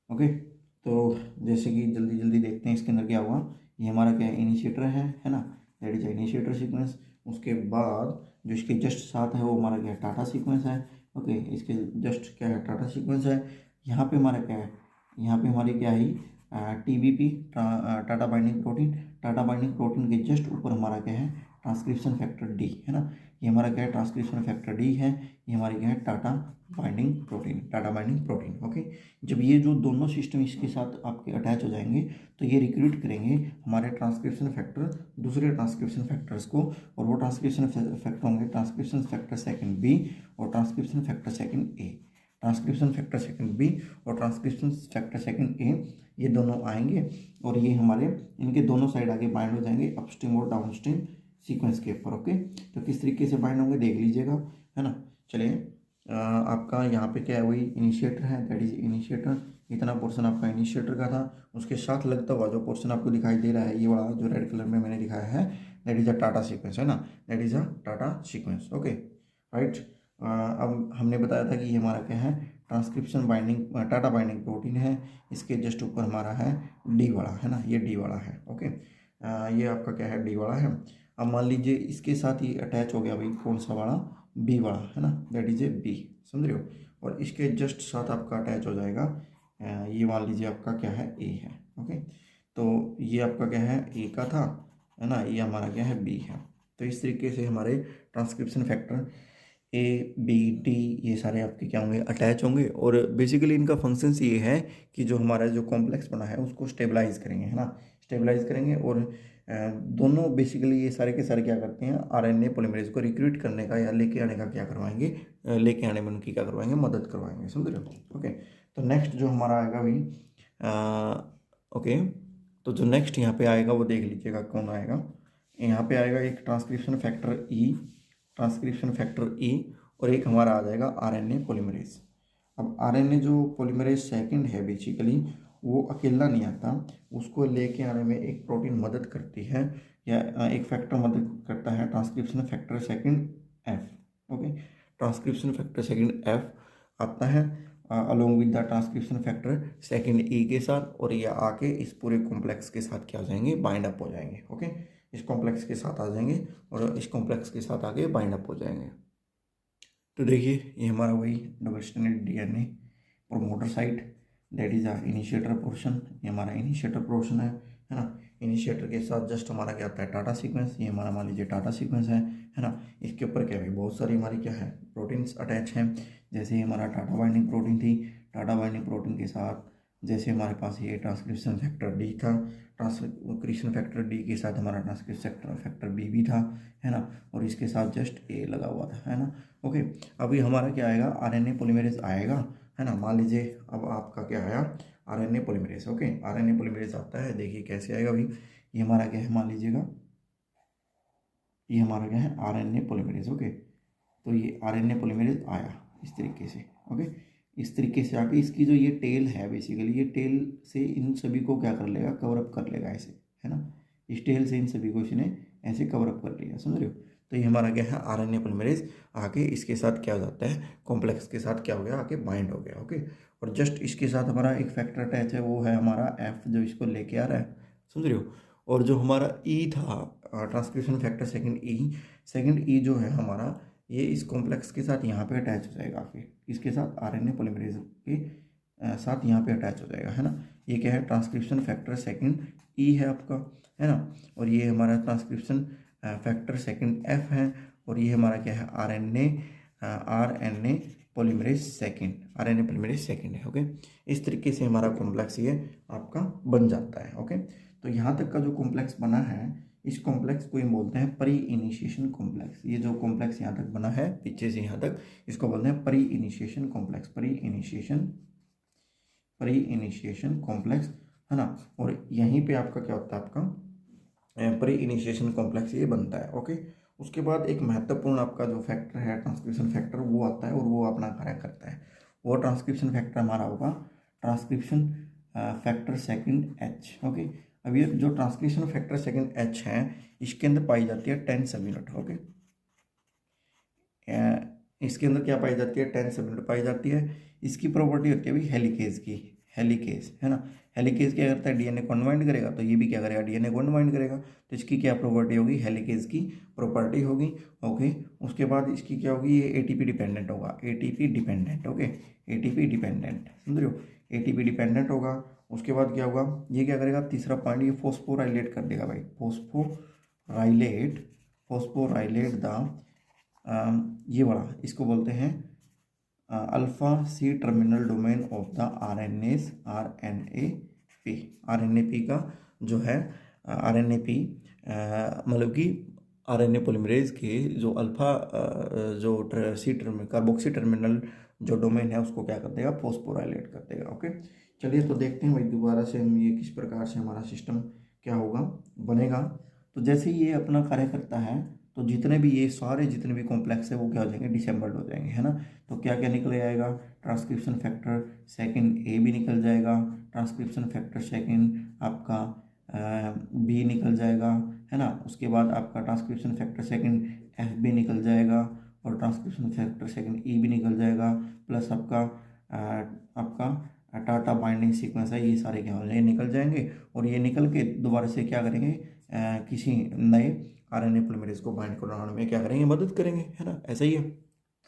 ओके, तो जैसे कि जल्दी जल्दी देखते हैं इसके अंदर क्या हुआ, ये हमारा क्या इनिशिएटर है ना, दैट इज इनिशिएटर सीक्वेंस। उसके बाद जो इसके जस्ट साथ है वो हमारा क्या है, टाटा सीक्वेंस है। ओके, इसके जस्ट क्या है, टाटा सीक्वेंस है। यहाँ पे हमारा क्या है, यहाँ पे हमारी क्या है, TBP टाटा बाइंडिंग प्रोटीन के जस्ट ऊपर हमारा क्या है, ट्रांसक्रिप्शन फैक्टर D है ना, ये हमारा क्या है, ट्रांसक्रिप्शन फैक्टर D है, ये हमारी क्या है, टाटा बाइंडिंग प्रोटीन। ओके, जब ये जो दोनों सिस्टम इसके साथ आपके अटैच हो जाएंगे तो ये रिक्रूट करेंगे हमारे ट्रांसक्रिप्शन फैक्टर दूसरे ट्रांसक्रिप्शन फैक्टर्स को, और वो ट्रांसक्रिप्शन फैक्टर होंगे ट्रांसक्रिप्शन फैक्टर सेकंड B और transcription factor second A। Transcription factor second B और ट्रांसक्रिप्शन फैक्टर सेकंड A ये दोनों आएंगे और ये हमारे इनके दोनों साइड आगे बाइंड हो जाएंगे अपस्ट्रीम और डाउनस्ट्रीम सीक्वेंस के ऊपर। ओके, तो किस तरीके से बाइंड होंगे देख लीजिएगा, है ना। चलिए आपका यहाँ पे क्या है, वही इनिशिएटर है, दैट इज इनिशिएटर। इतना पोर्शन आपका इनिशिएटर का था, उसके साथ लगता हुआ जो पोर्शन आपको दिखाई दे रहा है ये वाला जो रेड कलर में मैंने दिखाया है that is a Tata sequence, है ना, that is a Tata sequence. Okay, right. अब हमने बताया था कि ये हमारा क्या है, transcription binding Tata binding protein है, इसके जस्ट ऊपर हमारा है D वाला, है ना, ये D वाला है। ओके, ये आपका क्या है, D वाला है। अब मान लीजिए इसके साथ ही अटैच हो गया भाई कौन सा वाला, बी वाला, है ना, दैट इज ए बी, समझ रहे हो। और इसके जस्ट साथ आपका अटैच हो जाएगा ये मान लीजिए आपका क्या है, ए है। ओके, तो ये आपका क्या है, ए का था, है ना, ये हमारा क्या है, बी है। तो इस तरीके से हमारे transcription factor A B D ये सारे आपके क्या होंगे, अटैच होंगे। और बेसिकली इनका फंक्शंस ये है कि जो हमारा जो कॉम्प्लेक्स बना है उसको स्टेबलाइज करेंगे, है ना, स्टेबलाइज करेंगे। और दोनों बेसिकली ये सारे के सारे क्या करते हैं, आरएनए पॉलीमरेज को रिक्रूट करने का या लेके आने का क्या करवाएंगे, लेके आने में उनकी क्या करवाएंगे, मदद करवाएंगे, समझ रहे हो। ओके, तो नेक्स्ट जो हमारा आएगा भाई, ओके, तो जो नेक्स्ट यहाँ पे आएगा वो देख लीजिएगा कौन आएगा। यहाँ पे आएगा एक ट्रांसक्रिप्शन फैक्टर ई, ट्रांसक्रिप्शन फैक्टर ई, और एक हमारा आ जाएगा आरएनए पॉलीमरेज। अब आरएनए जो पॉलीमरेज सेकंड है बेसिकली वो अकेला नहीं आता, उसको लेके आने में एक प्रोटीन मदद करती है या एक फैक्टर मदद करता है, transcription factor second F. Okay, transcription factor second F आता है along with the transcription factor second E के साथ, और ये आके इस पूरे कॉम्प्लेक्स के साथ क्या हो जाएंगे, बाइंड अप हो जाएंगे। ओके, इस कॉम्प्लेक्स के साथ आ जाएंगे और इस कॉम्प्लेक्स के साथ आगे बाइंड अप हो जाएंगे। तो देखिए ये हमारा वही double stranded DNA promoter site, that is a initiator portion, ये हमारा इनिशिएटर पोर्शन है ना। इनिशिएटर के साथ जस्ट हमारा क्या आता है, टाटा सीक्वेंस, ये हमारा मान लीजिए टाटा सीक्वेंस है ना। इसके ऊपर क्या है, बहुत सारी हमारी क्या है, प्रोटीन्स अटैच हैं। जैसे हमारा टाटा बाइंडिंग प्रोटीन थी, टाटा बाइंडिंग प्रोटीन के साथ जैसे हमारे पास ये ट्रांसक्रिप्शन फैक्टर डी था, ट्रांसक्रिप्शन फैक्टर डी के साथ हमारा ट्रांसक्रिप्शन फैक्टर बी भी था, है ना, और इसके साथ जस्ट ए लगा हुआ था, है ना। ओके, अभी हमारा क्या आएगा, आरएनए पॉलीमरेज आएगा, है ना। मान लीजिए अब आपका क्या आया, RNA polymerase. Okay, RNA polymerase आता है, देखिए कैसे आएगा अभी। ये हमारा क्या है, मान लीजिएगा ये हमारा क्या है, आरएनए पॉलीमरेज। ओके, तो ये आरएनए पॉलीमरेज आया इस तरीके से। ओके, इस तरीके से आके इसकी जो ये टेल है बेसिकली, ये टेल से इन सभी को क्या कर लेगा, कवर अप कर लेगा ऐसे, है ना। इस टेल से इन सभी को इसने ऐसे कवर अप कर लिया, समझ रहे हो। तो ये हमारा क्या है, आरएनए पॉलीमरेज आके इसके साथ क्या हो जाता है, कॉम्प्लेक्स के साथ क्या हो गया, आके बाइंड हो गया। ओके, और जस्ट इसके साथ हमारा एक फैक्टर अटैच है, वो है हमारा एफ जो इसको लेके आ रहा है, समझ रहे हो। और जो हमारा ई था, ट्रांसक्रिप्शन फैक्टर सेकंड ई जो है हमारा, ये इस कॉम्प्लेक्स के साथ यहाँ पे अटैच हो जाएगा, फिर इसके साथ आरएनए पॉलीमरेज के साथ यहाँ पे अटैच हो जाएगा, है ना। ये क्या है, ट्रांसक्रिप्शन फैक्टर सेकंड ई है आपका, है ना। और ये हमारा ट्रांसक्रिप्शन फैक्टर सेकंड एफ है, और ये हमारा क्या है, आरएनए पॉलीमरेज सेकंड है। ओके, इस तरीके से हमारा कॉम्प्लेक्स ये आपका बन जाता है। ओके, तो यहाँ तक का जो कॉम्प्लेक्स बना है, इस कॉम्प्लेक्स को हम बोलते हैं प्री इनिशिएशन कॉम्प्लेक्स। ये जो कॉम्प्लेक्स यहाँ तक बना है पीछे से यहाँ तक, इसको बोलते हैं pre initiation complex, pre initiation complex, है ना। और यहीं पे आपका क्या होता है, आपका प्री इनिशिएशन कॉम्प्लेक्स ये बनता है। ओके, उसके बाद एक महत्वपूर्ण आपका जो फैक्टर है, ट्रांसक्रिप्शन फैक्टर, वो आता है और वो अपना कार्य करता है। वो ट्रांसक्रिप्शन फैक्टर हमारा होगा transcription factor second H. Okay, अब ये जो ट्रांसक्रिप्शन फैक्टर सेकंड एच है, इसके अंदर पाई जाती है 10 सब यूनिट। ओके, इसके अंदर क्या पाई जाती है, 10 सब यूनिट पाई जाती है। इसकी प्रॉपर्टी होती है भाई हेलिकेज की, हेलिकेज, है ना। हेलिकेज क्या करता है, डीएनए को अनवाइंड करेगा, तो ये भी क्या करेगा, डीएनए को अनवाइंड करेगा। तो इसकी क्या प्रॉपर्टी होगी, हेलिकेज की प्रॉपर्टी होगी। ओके, उसके बाद इसकी क्या होगी, ये एटीपी डिपेंडेंट होगा, ATP dependent. Okay, ATP dependent, समझ रहे हो, एटीपी डिपेंडेंट होगा। उसके बाद क्या होगा, ये क्या करेगा, तीसरा पॉइंट, ये फॉस्फोराइलेट कर देगा भाई, फॉस्फोराइलेट द ये वाला, इसको बोलते हैं alpha C terminal domain of the RNA P का जो है आरएनए मतलब कि आरएनए पॉलीमरेज के जो अल्फा जो सी टर्मिनल कार्बोक्सी टर्मिनल जो डोमेन है उसको क्या कर देगा, फॉस्फोराइलेट कर देगा। ओके, चलिए तो देखते हैं भाई दोबारा से हम ये किस प्रकार से हमारा सिस्टम क्या होगा, बनेगा। तो जैसे ही ये अपना कार्य करता है, तो जितने भी ये सारे जितने भी कॉम्प्लेक्स है वो क्या हो जाएंगे, डिसेंबल्ड हो जाएंगे, है ना। तो क्या क्या निकल आएगा, ट्रांसक्रिप्शन फैक्टर सेकंड ए भी निकल जाएगा, ट्रांसक्रिप्शन फैक्टर सेकंड आपका बी निकल जाएगा, है ना। उसके बाद आपका ट्रांसक्रिप्शन फैक्टर सेकंड एफ भी निकल जाएगा, और ट्रांसक्रिप्शन फैक्टर सेकंड ई भी निकल जाएगा, प्लस आपका टाटा बाइंडिंग सीक्वेंस है, ये सारे क्या हो जाएंगे, निकल जाएंगे। और ये निकल के दोबारा से क्या करेंगे, किसी नए आरएनए पॉलीमरेज को बाइंड कराने में क्या करेंगे, मदद करेंगे, है ना, ऐसा ही है।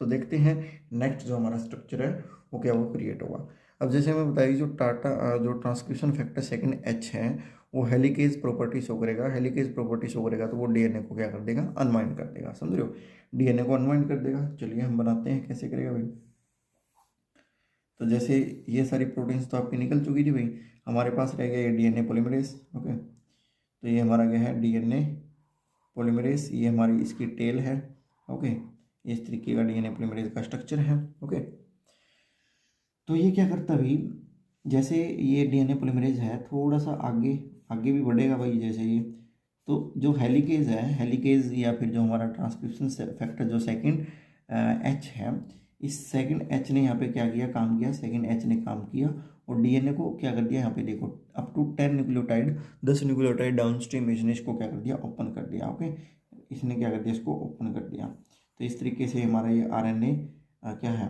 तो देखते हैं नेक्स्ट जो हमारा स्ट्रक्चर है वो क्या वो क्रिएट होगा। अब जैसे मैं बताइए जो ट्रांसक्रिप्शन फैक्टर सेकंड एच है वो हेलिकेज प्रॉपर्टी शो करेगा। हेलिकेज प्रॉपर्टी शो करेगा तो वो डीएनए को क्या कर देगा, अनवाइंड कर देगा, समझ रहे हो, डीएनए को अनवाइंड कर देगा। चलिए हम बनाते हैं, कैसे करेगा भाई। तो जैसे ये सारी प्रोटीन्स तो आपकी निकल चुकी थी भाई, हमारे पास रह गया ये डीएनए पॉलीमरेज। ओके, तो ये हमारा क्या है, डीएनए पॉलीमरेज, ये हमारी इसकी टेल है। ओके, इस तरीके का डीएनए पॉलीमरेज का स्ट्रक्चर है। ओके, तो ये क्या करता है भाई, जैसे ये डीएनए पॉलीमरेज है थोड़ा सा आगे आगे भी बढ़ेगा भाई, जैसे ये, तो जो हेलिकेज है, हेलिकेज या फिर जो हमारा ट्रांसक्रिप्शन फैक्टर जो सेकंड एच है, इस सेकंड एच ने यहाँ पे क्या किया, काम किया, सेकंड एच ने काम किया और डीएनए को क्या कर दिया, यहाँ पे देखो up to 10 nucleotide, 10 nucleotide downstream इसने इसको क्या कर दिया, ओपन कर दिया। ओके, इसने क्या कर दिया, इसको ओपन कर दिया। तो इस तरीके से हमारा ये आरएनए क्या है,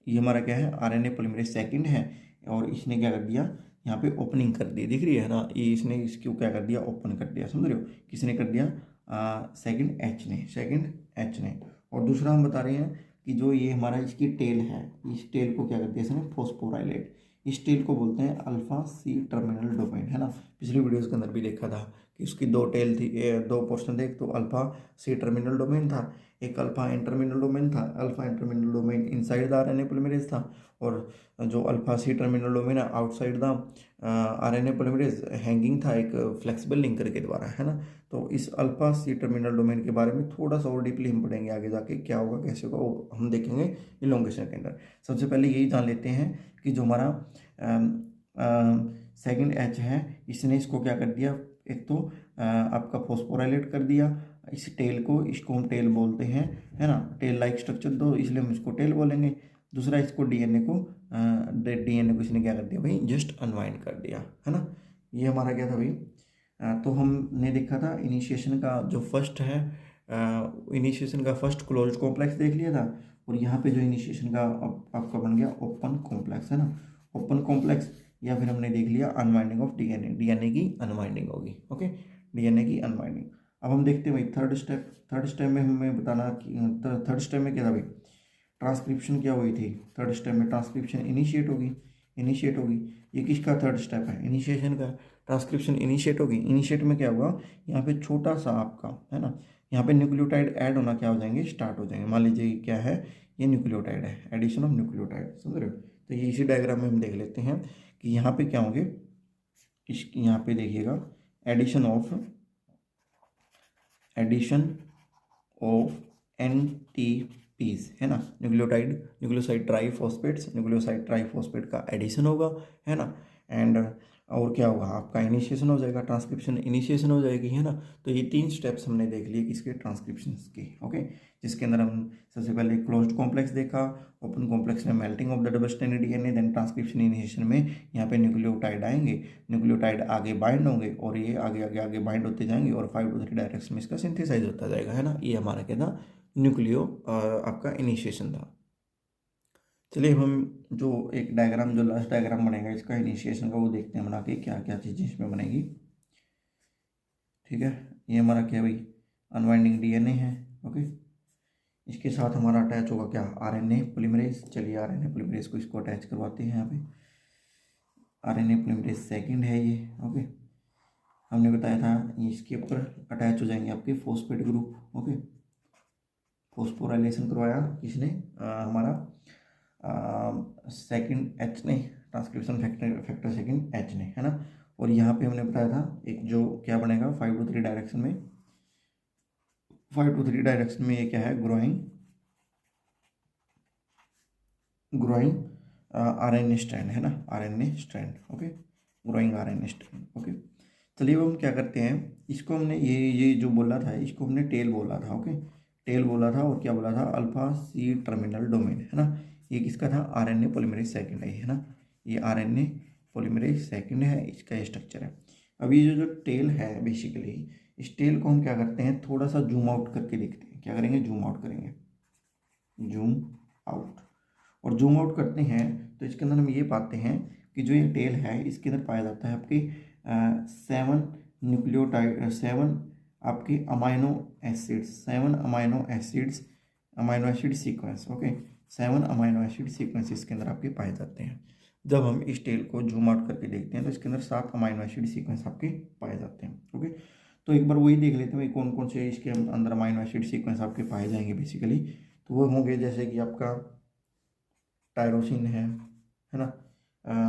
ये हमारा क्या है, आरएनए पॉलीमरेज सेकंड है और इसने क्या कर दिया, यहाँ पे ओपनिंग कर दी, दिख रही है ना, ये इसने इसको क्या कर दिया, ओपन कर दिया, समझ रहे हो, किसने कर दिया, सेकंड एच ने, सेकंड एच ने। और दूसरा हम बता रहे हैं कि जो ये हमारा इसकी टेल है, इस टेल को क्या कर दिया इसने, फॉस्फोराइलेट, इस टेल को बोलते हैं अल्फा सी टर्मिनल डोमेन, है ना। पिछली वीडियोस के अंदर भी देखा था कि उसकी दो टेल थी, दो पोर्शन थे, एक तो अल्फा सी टर्मिनल डोमेन था, एक अल्फा इंटरमिनल डोमेन था। Alpha N terminal domain inside the RNA polymerase था और जो अल्फा सी टर्मिनल डोमेन है outside the RNA polymerase hanging था एक फ्लेक्सिबल लिंकर के द्वारा, है ना। तो इस अल्फा सी टर्मिनल डोमेन के बारे में थोड़ा सा और डीपली हम पढ़ेंगे आगे जाके, क्या होगा कैसे होगा वो हम देखेंगे इलोंगेशन के अंदर। सबसे पहले यही जान लेते हैं कि जो हमारा सेकंड एच है इसने इसको क्या कर दिया, एक तो आपका फॉस्फोराइलेट कर दिया इस टेल को, इसको हम टेल बोलते हैं, है ना, टेल लाइक स्ट्रक्चर दो इसलिए हम इसको टेल बोलेंगे। दूसरा इसको डीएनए को इसने क्या कर दिया भाई, जस्ट अनवाइंड कर दिया, है ना। ये हमारा क्या था भाई, तो हमने देखा था इनिशिएशन का जो फर्स्ट है, इनिशिएशन का फर्स्ट क्लोज्ड कॉम्प्लेक्स देख लिया था और यहाँ पे जो इनिशिएशन का आपका बन गया ओपन कॉम्प्लेक्स, है ना, ओपन कॉम्प्लेक्स। या फिर हमने देख लिया अनवाइंडिंग ऑफ डीएनए, डीएनए की अनवाइंडिंग होगी। ओके, डीएनए की अनवाइंडिंग। अब हम देखते हैं भाई थर्ड स्टेप में हमें बताना कि थर्ड स्टेप में क्या था भाई, ट्रांसक्रिप्शन क्या हुई थी, थर्ड स्टेप में ट्रांसक्रिप्शन इनिशिएट होगी। ये किसका थर्ड स्टेप है, इनिशिएशन का, ट्रांसक्रिप्शन इनिशिएट होगी। इनिशिएट में क्या हुआ, यहाँ पे छोटा सा आपका, है ना, यहाँ पे न्यूक्लियोटाइड ऐड होना क्या हो जाएंगे, स्टार्ट हो जाएंगे। मान लीजिए क्या है, ये न्यूक्लियोटाइड है, एडिशन ऑफ न्यूक्लियोटाइड, समझ रहे हो। तो ये इसी डायग्राम में हम देख लेते हैं कि यहाँ पे क्या होंगे, इस यहाँ पे देखिएगा एडिशन ऑफ NTPs, है ना, न्यूक्लियोसाइड ट्राइफॉस्फेट का एडिशन होगा, है ना। एंड और क्या होगा, आपका इनिशिएशन हो जाएगा, ट्रांसक्रिप्शन इनिशिएशन हो जाएगी, है ना। तो ये 3 स्टेप्स हमने देख लिए किसके, ट्रांसक्रिप्शन के। ओके, जिसके अंदर हम सबसे पहले क्लोज्ड कॉम्प्लेक्स देखा, ओपन कॉम्प्लेक्स में melting of the double stranded DNA, then transcription initiation में यहाँ पे न्यूक्लियोटाइड आएंगे, न्यूक्लियोटाइड आगे बाइंड होंगे और ये आगे आगे आगे बाइंड होते जाएंगे और 5 to 3 डायरेक्शन में इसका सिंथेसाइज होता जाएगा, है ना। ये हमारा क्या था, न्यूक्लियो आपका इनिशिएशन था। चलिए हम जो एक डायग्राम, जो लास्ट डायग्राम बनेगा इसका इनिशिएशन का, वो देखते हैं बना के क्या क्या चीज़ें इसमें बनेगी। ठीक है, ये हमारा क्या भाई, अनवाइंडिंग डीएनए है। ओके, इसके साथ हमारा अटैच होगा क्या, आरएनए पॉलीमरेज। चलिए आरएनए पॉलीमरेज को इसको अटैच करवाते हैं यहाँ पे। आरएनए पॉलीमरेज सेकंड है ये। ओके, हमने बताया था इसके ऊपर अटैच हो जाएंगे आपके फॉस्फेट ग्रुप। ओके, फॉस्फोराइलेशन करवाया किसने, हमारा सेकंड एच ने, ट्रांसक्रिप्शन फैक्टर सेकंड एच ने, है ना। और यहाँ पे हमने बताया था एक जो क्या बनेगा 5 to 3 डायरेक्शन में, 5 to 3 डायरेक्शन में ये क्या है, ग्रोइंग आरएनए स्ट्रैंड, है ना, RNA strand. Okay, growing RNA strand. Okay, चलिए अब हम क्या करते हैं, इसको हमने ये जो बोला था इसको हमने टेल बोला था। ओके, टेल बोला था और क्या बोला था, अल्फा सी टर्मिनल डोमेन, है ना। ये किसका था, आरएनए पॉलीमरेज सेकंड है ना, ये आरएनए पॉलीमरेज सेकंड है, इसका ये स्ट्रक्चर है। अब ये जो टेल है बेसिकली, इस टेल को हम क्या करते हैं, थोड़ा सा जूम आउट करके देखते हैं। क्या करेंगे, जूम आउट करेंगे, जूम आउट। और जूम आउट करते हैं तो इसके अंदर हम ये पाते हैं कि जो ये टेल है इसके अंदर पाया जाता है आपके 7 न्यूक्लियोटाइड, 7 आपके amino acids, 7 amino acid sequence, okay, 7 amino acid sequence इसके अंदर आपके पाए जाते हैं। जब हम इस टेल को जूम आउट करके देखते हैं तो इसके अंदर 7 अमाइनो एसिड सीक्वेंस आपके पाए जाते हैं, ओके। तो एक बार वही देख लेते हैं कौन कौन से इसके अंदर अमाइनो एसिड सीक्वेंस आपके पाए जाएंगे बेसिकली। तो वो होंगे जैसे कि आपका टायरोसिन है ना,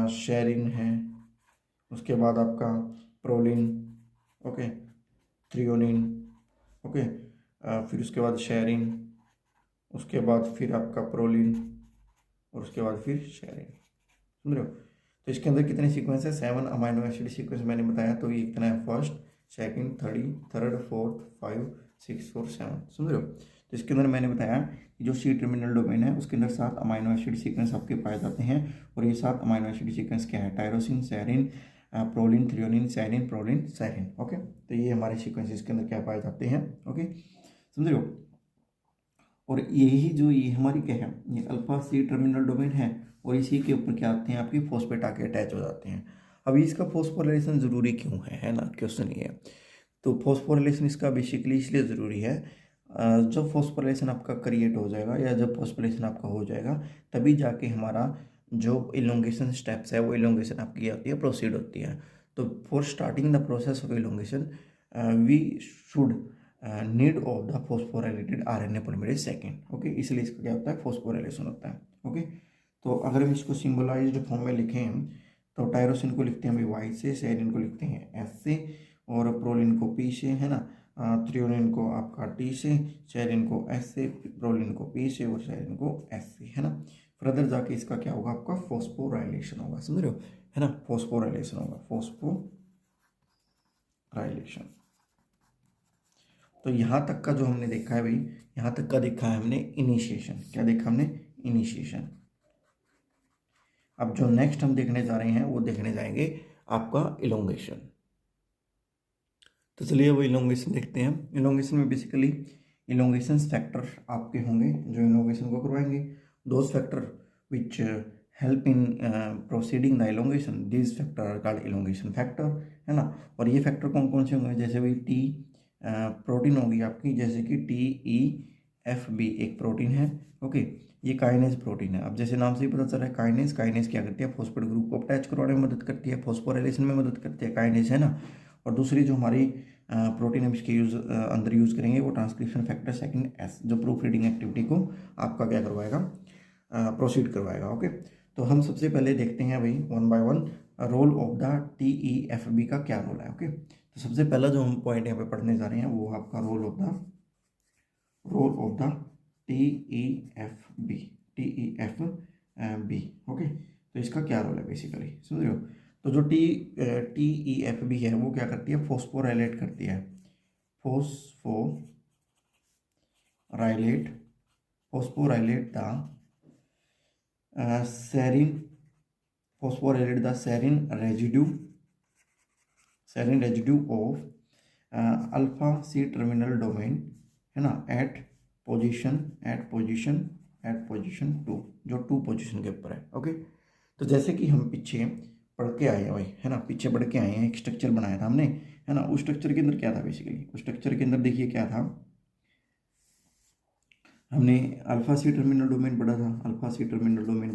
शेरिन है, उसके बाद आपका प्रोलिन, ओके, थ्रियोनिन, ओके, फिर उसके बाद शेरिन, उसके बाद फिर आपका प्रोलिन और उसके बाद फिर शेरिन, समझ रहे हो। तो इसके अंदर कितने सीक्वेंस है, 7 अमाइनो एसिड सीक्वेंस मैंने बताया। तो ये कितना है, फर्स्ट, सेकंड, थर्ड, फोर्थ, 5, 6 और 7, समझ रहे हो। तो इसके अंदर मैंने बताया कि जो सी टर्मिनल डोमेन है उसके अंदर 7 अमाइनो एसिड सीक्वेंस आपके पाए जाते हैं। और ये 7 अमाइनो एसिड सीक्वेंस क्या है, tyrosine, serine, proline, threonine, serine, proline, serine, okay. तो ये हमारे सीक्वेंस इसके अंदर क्या पाए जाते हैं, ओके, समझ रहे हो। और यही जो ये हमारी क्या है, ये अल्फा सी टर्मिनल डोमेन है और इसी के ऊपर क्या आते हैं, आपके फॉस्फेट आके अटैच हो जाते हैं। अभी इसका फॉस्फोराइलेशन ज़रूरी क्यों है ना, क्वेश्चन ये है। तो फॉस्फोराइलेशन इसका बेसिकली इसलिए ज़रूरी है, जब फॉस्फोराइलेशन आपका क्रिएट हो जाएगा या जब फॉस्फोराइलेशन आपका हो जाएगा तभी जाके हमारा जो इलोंगेशन स्टेप्स है वो इलोंगेशन आपकी आती है, प्रोसीड होती है। तो for starting the process of elongation we should need of the phosphorylated RNA polymerase second, okay. इसलिए इसका क्या होता है, फॉस्फोराइलेशन होता है, ओके। तो अगर हम इसको सिंबलाइज्ड फॉर्म में लिखें तो टायरोसिन को लिखते हैं भाई वाई से, सेरिन को लिखते हैं एस से, और प्रोलिन को पी से, है ना, थ्रियोनिन को आपका टी से, सेरिन को एस से, प्रोलिन को पी से और सेरिन को एस से, है ना। फर्दर जाके इसका क्या होगा, आपका फॉस्फोराइलेशन होगा, समझ रहे हो, है ना, फॉस्फोराइलेशन होगा, फॉस्फोराइलेशन। तो यहाँ तक का जो हमने देखा है भाई, यहाँ तक का देखा है हमने इनिशिएशन, क्या देखा हमने, इनिशिएशन। अब जो नेक्स्ट हम देखने जा रहे हैं वो देखने जाएंगे आपका इलोंगेशन। तो चलिए वो इलोंगेशन देखते हैं। इलोंगेशन में बेसिकली इलोंगेशन फैक्टर आपके होंगे जो इलोंगेशन को करवाएंगे। Those factor which help in proceeding the elongation, this factor are called elongation factor, है ना। और ये फैक्टर कौन कौन से होंगे, जैसे भाई टी प्रोटीन होगी आपकी, जैसे कि TEFB एक प्रोटीन है, ओके। ये काइनेज प्रोटीन है। अब जैसे नाम से ही पता चल रहा है काइनेज, काइनेज क्या करती है, फॉस्फेट ग्रुप को अटैच करवाने में मदद करती है, फॉस्फोराइलेशन में मदद करती है काइनेज, है ना। और दूसरी जो हमारी प्रोटीन हम इसके अंदर यूज़ करेंगे वो ट्रांसक्रिप्शन फैक्टर सेकंड एस, जो प्रूफ रीडिंग एक्टिविटी को आपका क्या करवाएगा, प्रोसीड करवाएगा, ओके। तो हम सबसे पहले देखते हैं भाई one by one role of the TEFB का क्या रोल है, ओके। तो सबसे पहला जो हम पॉइंट यहाँ पे पढ़ने जा रहे हैं वो आपका role of the TEFB, okay. तो इसका क्या रोल है बेसिकली, समझ रहे हो। तो जो TEFB है वो क्या करती है, फॉस्फोराइलेट करती है, phosphorylate the serine residue of alpha C terminal domain, है ना, एट पोजीशन 2, जो 2 पोजीशन के ऊपर है, ओके। तो जैसे कि हम पीछे पढ़ के आए हैं भाई, है ना, पीछे पढ़ के आए हैं, एक स्ट्रक्चर बनाया था हमने, है ना। उस स्ट्रक्चर के अंदर क्या था बेसिकली, उस स्ट्रक्चर के अंदर देखिए क्या था, हमने अल्फा सी टर्मिनल डोमेन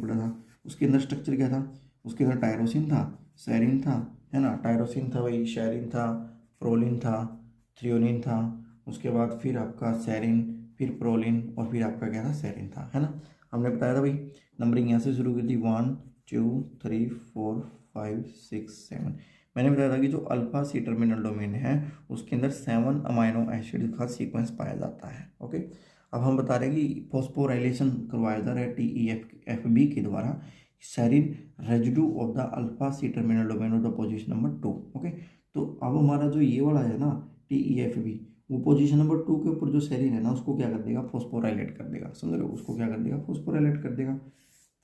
पढ़ा था, उसके अंदर स्ट्रक्चर क्या था, उसके अंदर टायरोसिन था, सेरिन था, है ना, टायरोसिन था भाई, शेरिन था, प्रोलिन था, थ्रियोनिन था, उसके बाद फिर आपका सेरिन, फिर प्रोलिन और फिर आपका क्या था, सेरिन था, है ना। हमने बताया था भाई नंबरिंग यहाँ से शुरू की थी 1 2 3 4 5 6 7। मैंने बताया था कि जो अल्फा सी टर्मिनल डोमेन है उसके अंदर 7 अमाइनो एसिड का सीक्वेंस पाया जाता है, ओके। अब हम बता रहे हैं कि फॉस्फोराइलेशन करवाया जा रहा है TEFB के द्वारा serine residue of the alpha C terminal domain of the position number 2, okay. तो अब हमारा जो ये वाला है ना TEFB, वो पोजीशन नंबर 2 के ऊपर जो सेरिन है ना उसको क्या कर देगा, फॉस्फोराइलेट कर देगा, समझ रहे हो, उसको क्या कर देगा, फॉस्फोराइलेट कर देगा।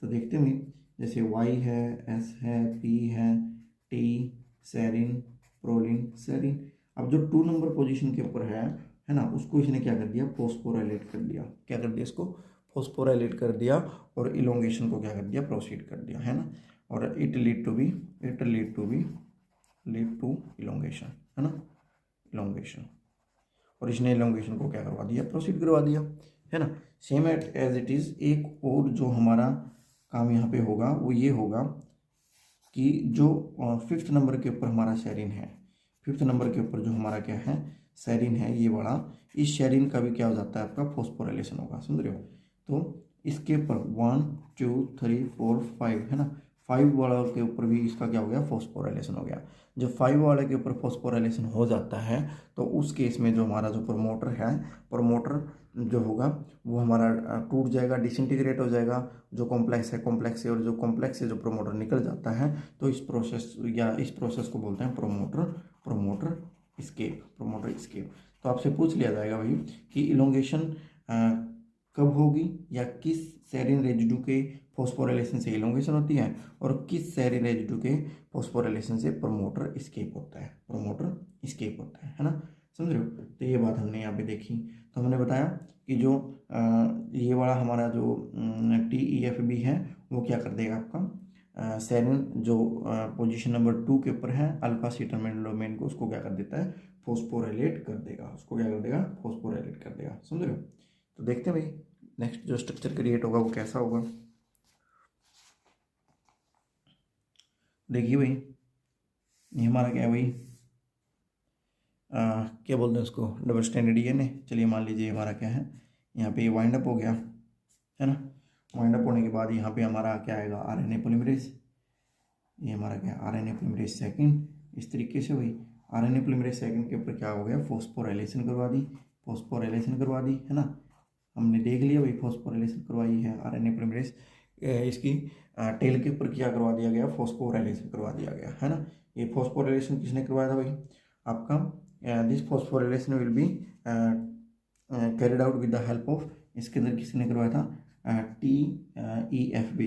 तो देखते हैं जैसे Y है, S है, P है, T, सेरिन, प्रोलिन, सेरिन। अब जो 2 नंबर पोजीशन के ऊपर है ना, उसको इसने क्या कर दिया, फॉस्फोराइलेट कर दिया, क्या कर दिया, इसको फॉस्फोराइलेट कर दिया और इलोंगेशन को क्या कर दिया, प्रोसीड कर दिया, है ना। और इट लीड टू इलोंगेशन, है ना, इलोंगेशन। और इसने एलोंगेशन को क्या करवा दिया, प्रोसीड करवा दिया, है ना। सेम एज इट इज़ एक और जो हमारा काम यहाँ पे होगा वो ये होगा कि जो 5th नंबर के ऊपर हमारा सेरीन है, 5th नंबर के ऊपर जो हमारा क्या है सेरीन है ये वाला, इस सेरीन का भी क्या हो जाता है आपका फॉस्फोराइलेशन होगा, समझ रहे हो। तो इसके ऊपर 1 2 3 4 5 है ना, 5 वाला के ऊपर भी इसका क्या हो गया, फॉस्फोराइलेशन हो गया। जब 5 वाले के ऊपर फॉस्फोराइलेशन हो जाता है तो उस केस में जो हमारा जो प्रमोटर है, प्रमोटर जो होगा वो हमारा टूट जाएगा, डिसइंटीग्रेट हो जाएगा। जो कॉम्प्लेक्स है, कॉम्प्लेक्स से, और जो कॉम्प्लेक्स से जो प्रमोटर निकल जाता है तो इस प्रोसेस को बोलते हैं प्रमोटर स्केप। तो आपसे पूछ लिया जाएगा भाई कि इलोंगेशन कब होगी या किस सेरीन रेजिड्यू के फॉस्फोराइलेशन से इलोंगेशन होती है और किस सेरीन रेजिड्यू के फॉस्फोराइलेशन से प्रमोटर स्केप होता है ना, समझ रहे हो। तो ये बात हमने यहाँ पे देखी। तो हमने बताया कि जो ये वाला हमारा जो TEFB है वो क्या कर देगा आपका सेरीन जो पोजीशन नंबर 2 के ऊपर है अल्फा सी टर्मिनल डोमेन को, उसको क्या कर देता है, फॉस्फोराइलेट कर देगा, फॉस्फोराइलेट कर देगा, समझ रहे हो। तो देखते हैं भाई नेक्स्ट जो स्ट्रक्चर क्रिएट होगा वो कैसा होगा। देखिए भाई ये हमारा क्या है भाई, क्या बोलते हैं उसको, डबल स्टैंडर्ड DNA। चलिए मान लीजिए हमारा क्या है, यहाँ पे वाइंड अप हो गया है ना। वाइंड अप होने के बाद यहाँ पे हमारा क्या आएगा, RNA पॉलीमरेज। ये हमारा क्या, RNA पॉलीमरेज सेकंड। इस तरीके से हुई RNA पॉलीमरेज सेकंड के ऊपर क्या हो गया, फॉस्फोराइलेशन करवा दी, है ना। हमने देख लिया भाई फॉस्फोराइलेशन करवाई है RNA पॉलीमरेज, इसकी टेल के ऊपर क्या करवा दिया गया, फॉस्फोराइलेशन करवा दिया गया, है ना। ये फॉस्फोराइलेशन किसने करवाया था भाई, आपका this phosphorylation will be carried out with the help of, इसके अंदर किसने करवाया था, TEFB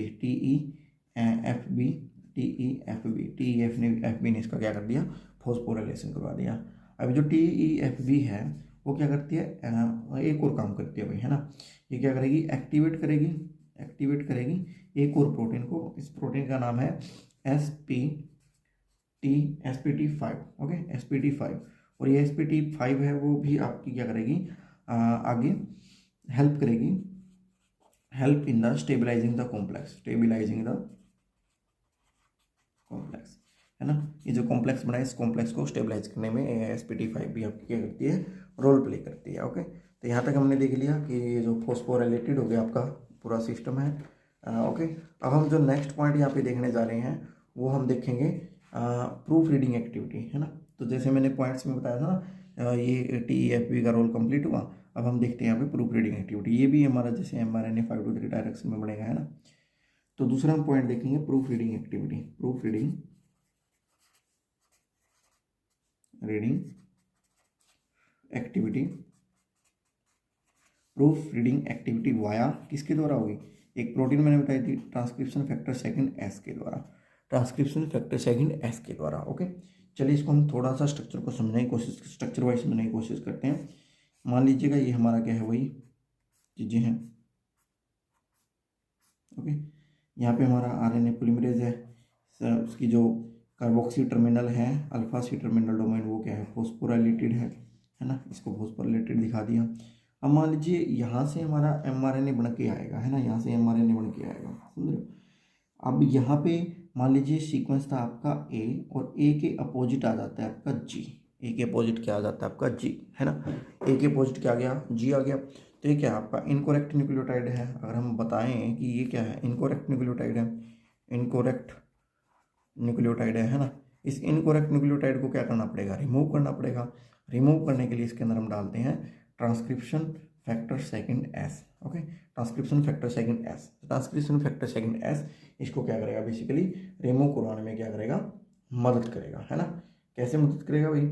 ने इसका क्या कर दिया, फॉस्फोराइलेशन करवा दिया। अभी जो TEFB है वो क्या करती है, एक और काम करती है भाई, है ना। ये क्या करेगी, एक्टिवेट करेगी एक और प्रोटीन को। इस प्रोटीन का नाम है SPT5, ओके, SPT5। और ये SPT5 है वो भी आपकी क्या करेगी, आगे help in the stabilizing the complex, है ना। ये जो कॉम्प्लेक्स बना है इस कॉम्प्लेक्स को स्टेबलाइज करने में SPT5 भी आपकी क्या करती है, रोल प्ले करती है, ओके। तो यहाँ तक हमने देख लिया कि ये जो फॉस्फोराइलेटेड हो गया आपका पूरा सिस्टम है, ओके। अब हम जो नेक्स्ट पॉइंट यहाँ पे देखने जा रहे हैं वो हम देखेंगे प्रूफ रीडिंग एक्टिविटी, है ना। तो जैसे मैंने पॉइंट्स में बताया था ये TEFB का रोल कंप्लीट हुआ। अब हम देखते हैं यहाँ पे प्रूफ रीडिंग एक्टिविटी, ये भी हमारा जैसे mRNA 5 to 3 डायरेक्शन में बढ़ेगा, है ना। तो दूसरा हम पॉइंट देखेंगे proof reading activity, proof reading activity via किसके द्वारा होगी, एक प्रोटीन मैंने बताई थी, ट्रांसक्रिप्शन फैक्टर सेकंड S के द्वारा, ओके। चलिए इसको हम थोड़ा सा स्ट्रक्चर को स्ट्रक्चर वाइज समझने की कोशिश करते हैं। मान लीजिएगा ये हमारा क्या है, वही चीज़ें हैं, ओके। यहाँ पे हमारा RNA पॉलीमरेज है, उसकी जो कार्बोक्सी टर्मिनल है अल्फा सी टर्मिनल डोमेन वो क्या है, फॉस्फोराइलेटेड है ना। इसको फॉस्फोराइलेटेड दिखा दिया। अब मान लीजिए यहाँ से हमारा mRNA बन के आएगा, है ना, यहाँ से mRNA बन के आएगा, समझ रहे हो। अब यहाँ पे मान लीजिए सीक्वेंस था आपका A और A के अपोजिट आ जाता है आपका G, A के अपोजिट क्या आ जाता है आपका G, है ना। A के अपोजिट क्या आ गया, G आ गया। तो ये क्या है आपका इनकोरेक्ट न्यूक्लियोटाइड है। अगर हम बताएं कि ये क्या है, इनकोरेक्ट न्यूक्लियोटाइड है ना। इस इनकोरेक्ट न्यूक्लियोटाइड को क्या करना पड़ेगा, रिमूव करना पड़ेगा। रिमूव करने के लिए इसके अंदर हम डालते हैं transcription factor second S, okay. Transcription factor second S इसको क्या करेगा, बेसिकली रिमूव करवाने में क्या करेगा, मदद करेगा, है ना। कैसे मदद करेगा भाई,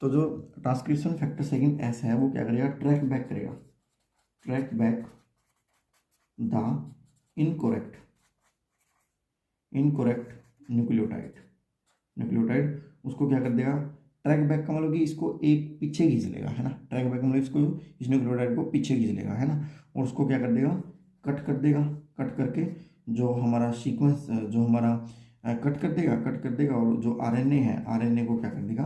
तो जो ट्रांसक्रिप्शन फैक्टर सेकंड S है वो क्या करेगा, track back the incorrect nucleotide उसको क्या कर देगा, ट्रैक बैक का मतलब कि इसको एक पीछे खींच लेगा, है ना। ट्रैक बैक मतलब इसको इस न्यूक्लियोटाइड को पीछे खींच लेगा, है ना। और उसको क्या कर देगा, कट कर करके जो हमारा सीक्वेंस जो हमारा कट कर देगा और जो RNA है RNA को क्या कर देगा,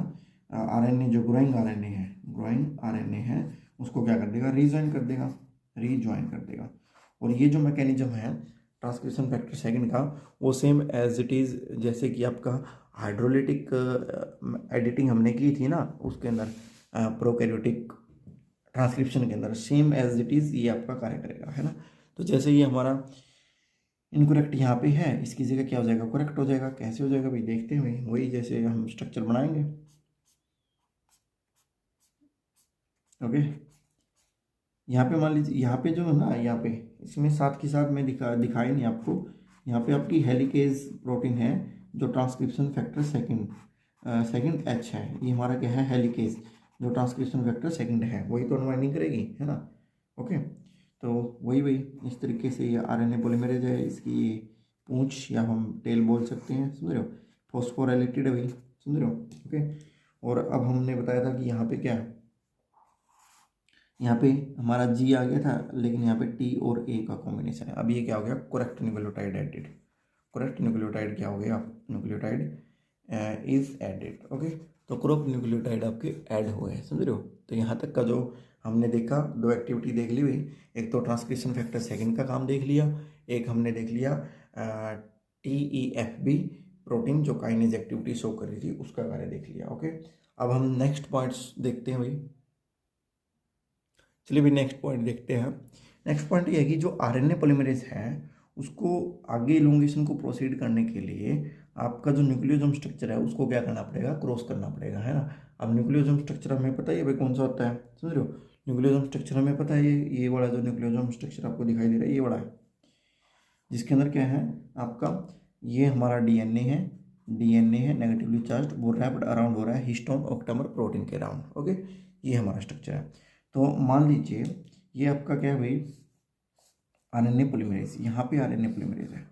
RNA जो ग्रोइंग RNA है ग्रोइंग आरएनए है उसको क्या कर देगा, रीजॉइन कर देगा, रीजॉइन कर देगा। और ये जो मैकेनिज्म है ट्रांसक्रिप्शन फैक्टर सेकंड का, वो सेम एज इट इज़ जैसे कि आपका हाइड्रोलिटिक एडिटिंग हमने की थी ना उसके अंदर, प्रोकैरियोटिक ट्रांसक्रिप्शन के अंदर, सेम एज इट इज़ ये आपका कार्य करेगा, है ना। तो जैसे ये हमारा इनकरेक्ट यहाँ पे है, इसकी जगह क्या हो जाएगा, करेक्ट हो जाएगा। कैसे हो जाएगा भाई, देखते हैं भाई, वही जैसे हम स्ट्रक्चर बनाएंगे। ओके, यहाँ पे मान लीजिए, यहाँ पे जो है ना, यहाँ पे इसमें साथ के साथ मैं दिखाई नहीं आपको, यहाँ पे आपकी हेलिकेज प्रोटीन है जो ट्रांसक्रिप्शन फैक्टर सेकंड एच है, ये हमारा क्या है, हेलिकेज, जो ट्रांसक्रिप्शन फैक्टर सेकंड है, वही तो अनवाइंडिंग करेगी, है ना। ओके, तो वही इस तरीके से ये आरएनए पॉलीमरेज है, इसकी पूंछ या हम टेल बोल सकते हैं, समझ रहे हो, फॉस्फोराइलेटेड है भाई, समझ रहे हो। ओके, और अब हमने बताया था कि यहाँ पे क्या है, यहाँ पे हमारा जी आ गया था, लेकिन यहाँ पे टी और ए का कॉम्बिनेशन है। अब ये क्या हो गया, correct nucleotide added, correct nucleotide क्या हो गया, न्यूक्लियोटाइड इज एडेड। ओके, तो करेक्ट न्यूक्लियोटाइड आपके ऐड हुए हैं, समझ रहे हो। तो यहाँ तक का जो हमने देखा, दो एक्टिविटी देख ली हुई, एक तो ट्रांसक्रिप्शन फैक्टर सेकंड का काम देख लिया, एक हमने देख लिया TEFB प्रोटीन जो काइनेज एक्टिविटी शो कर रही थी उसका कार्य देख लिया। ओके, अब हम नेक्स्ट पॉइंट्स देखते हैं भाई, चलिए भी नेक्स्ट पॉइंट देखते हैं। नेक्स्ट पॉइंट ये है कि जो आरएनए पॉलीमरेज है उसको आगे इलोंगेशन को प्रोसीड करने के लिए आपका जो न्यूक्लियोसोम स्ट्रक्चर है उसको क्या करना पड़ेगा, क्रॉस करना पड़ेगा, है ना। अब न्यूक्लियोसोम स्ट्रक्चर हमें पता है भाई कौन सा होता है, समझ रहे हो। न्यूक्लियोसोम स्ट्रक्चर हमें पता है, ये वाला जो न्यूक्लियोसोम स्ट्रक्चर आपको दिखाई दे रहा है ये वाला है, जिसके अंदर क्या है आपका, ये हमारा डीएनए है नेगेटिवली चार्ज, वो रैप्ड अराउंड हो रहा है हिस्टोन ऑक्टामर प्रोटीन के अराउंड। ओके, ये हमारा स्ट्रक्चर है। तो मान लीजिए ये आपका क्या है भाई, आरएनए पॉलीमरेज, यहाँ पे आरएनए पॉलीमरेज है।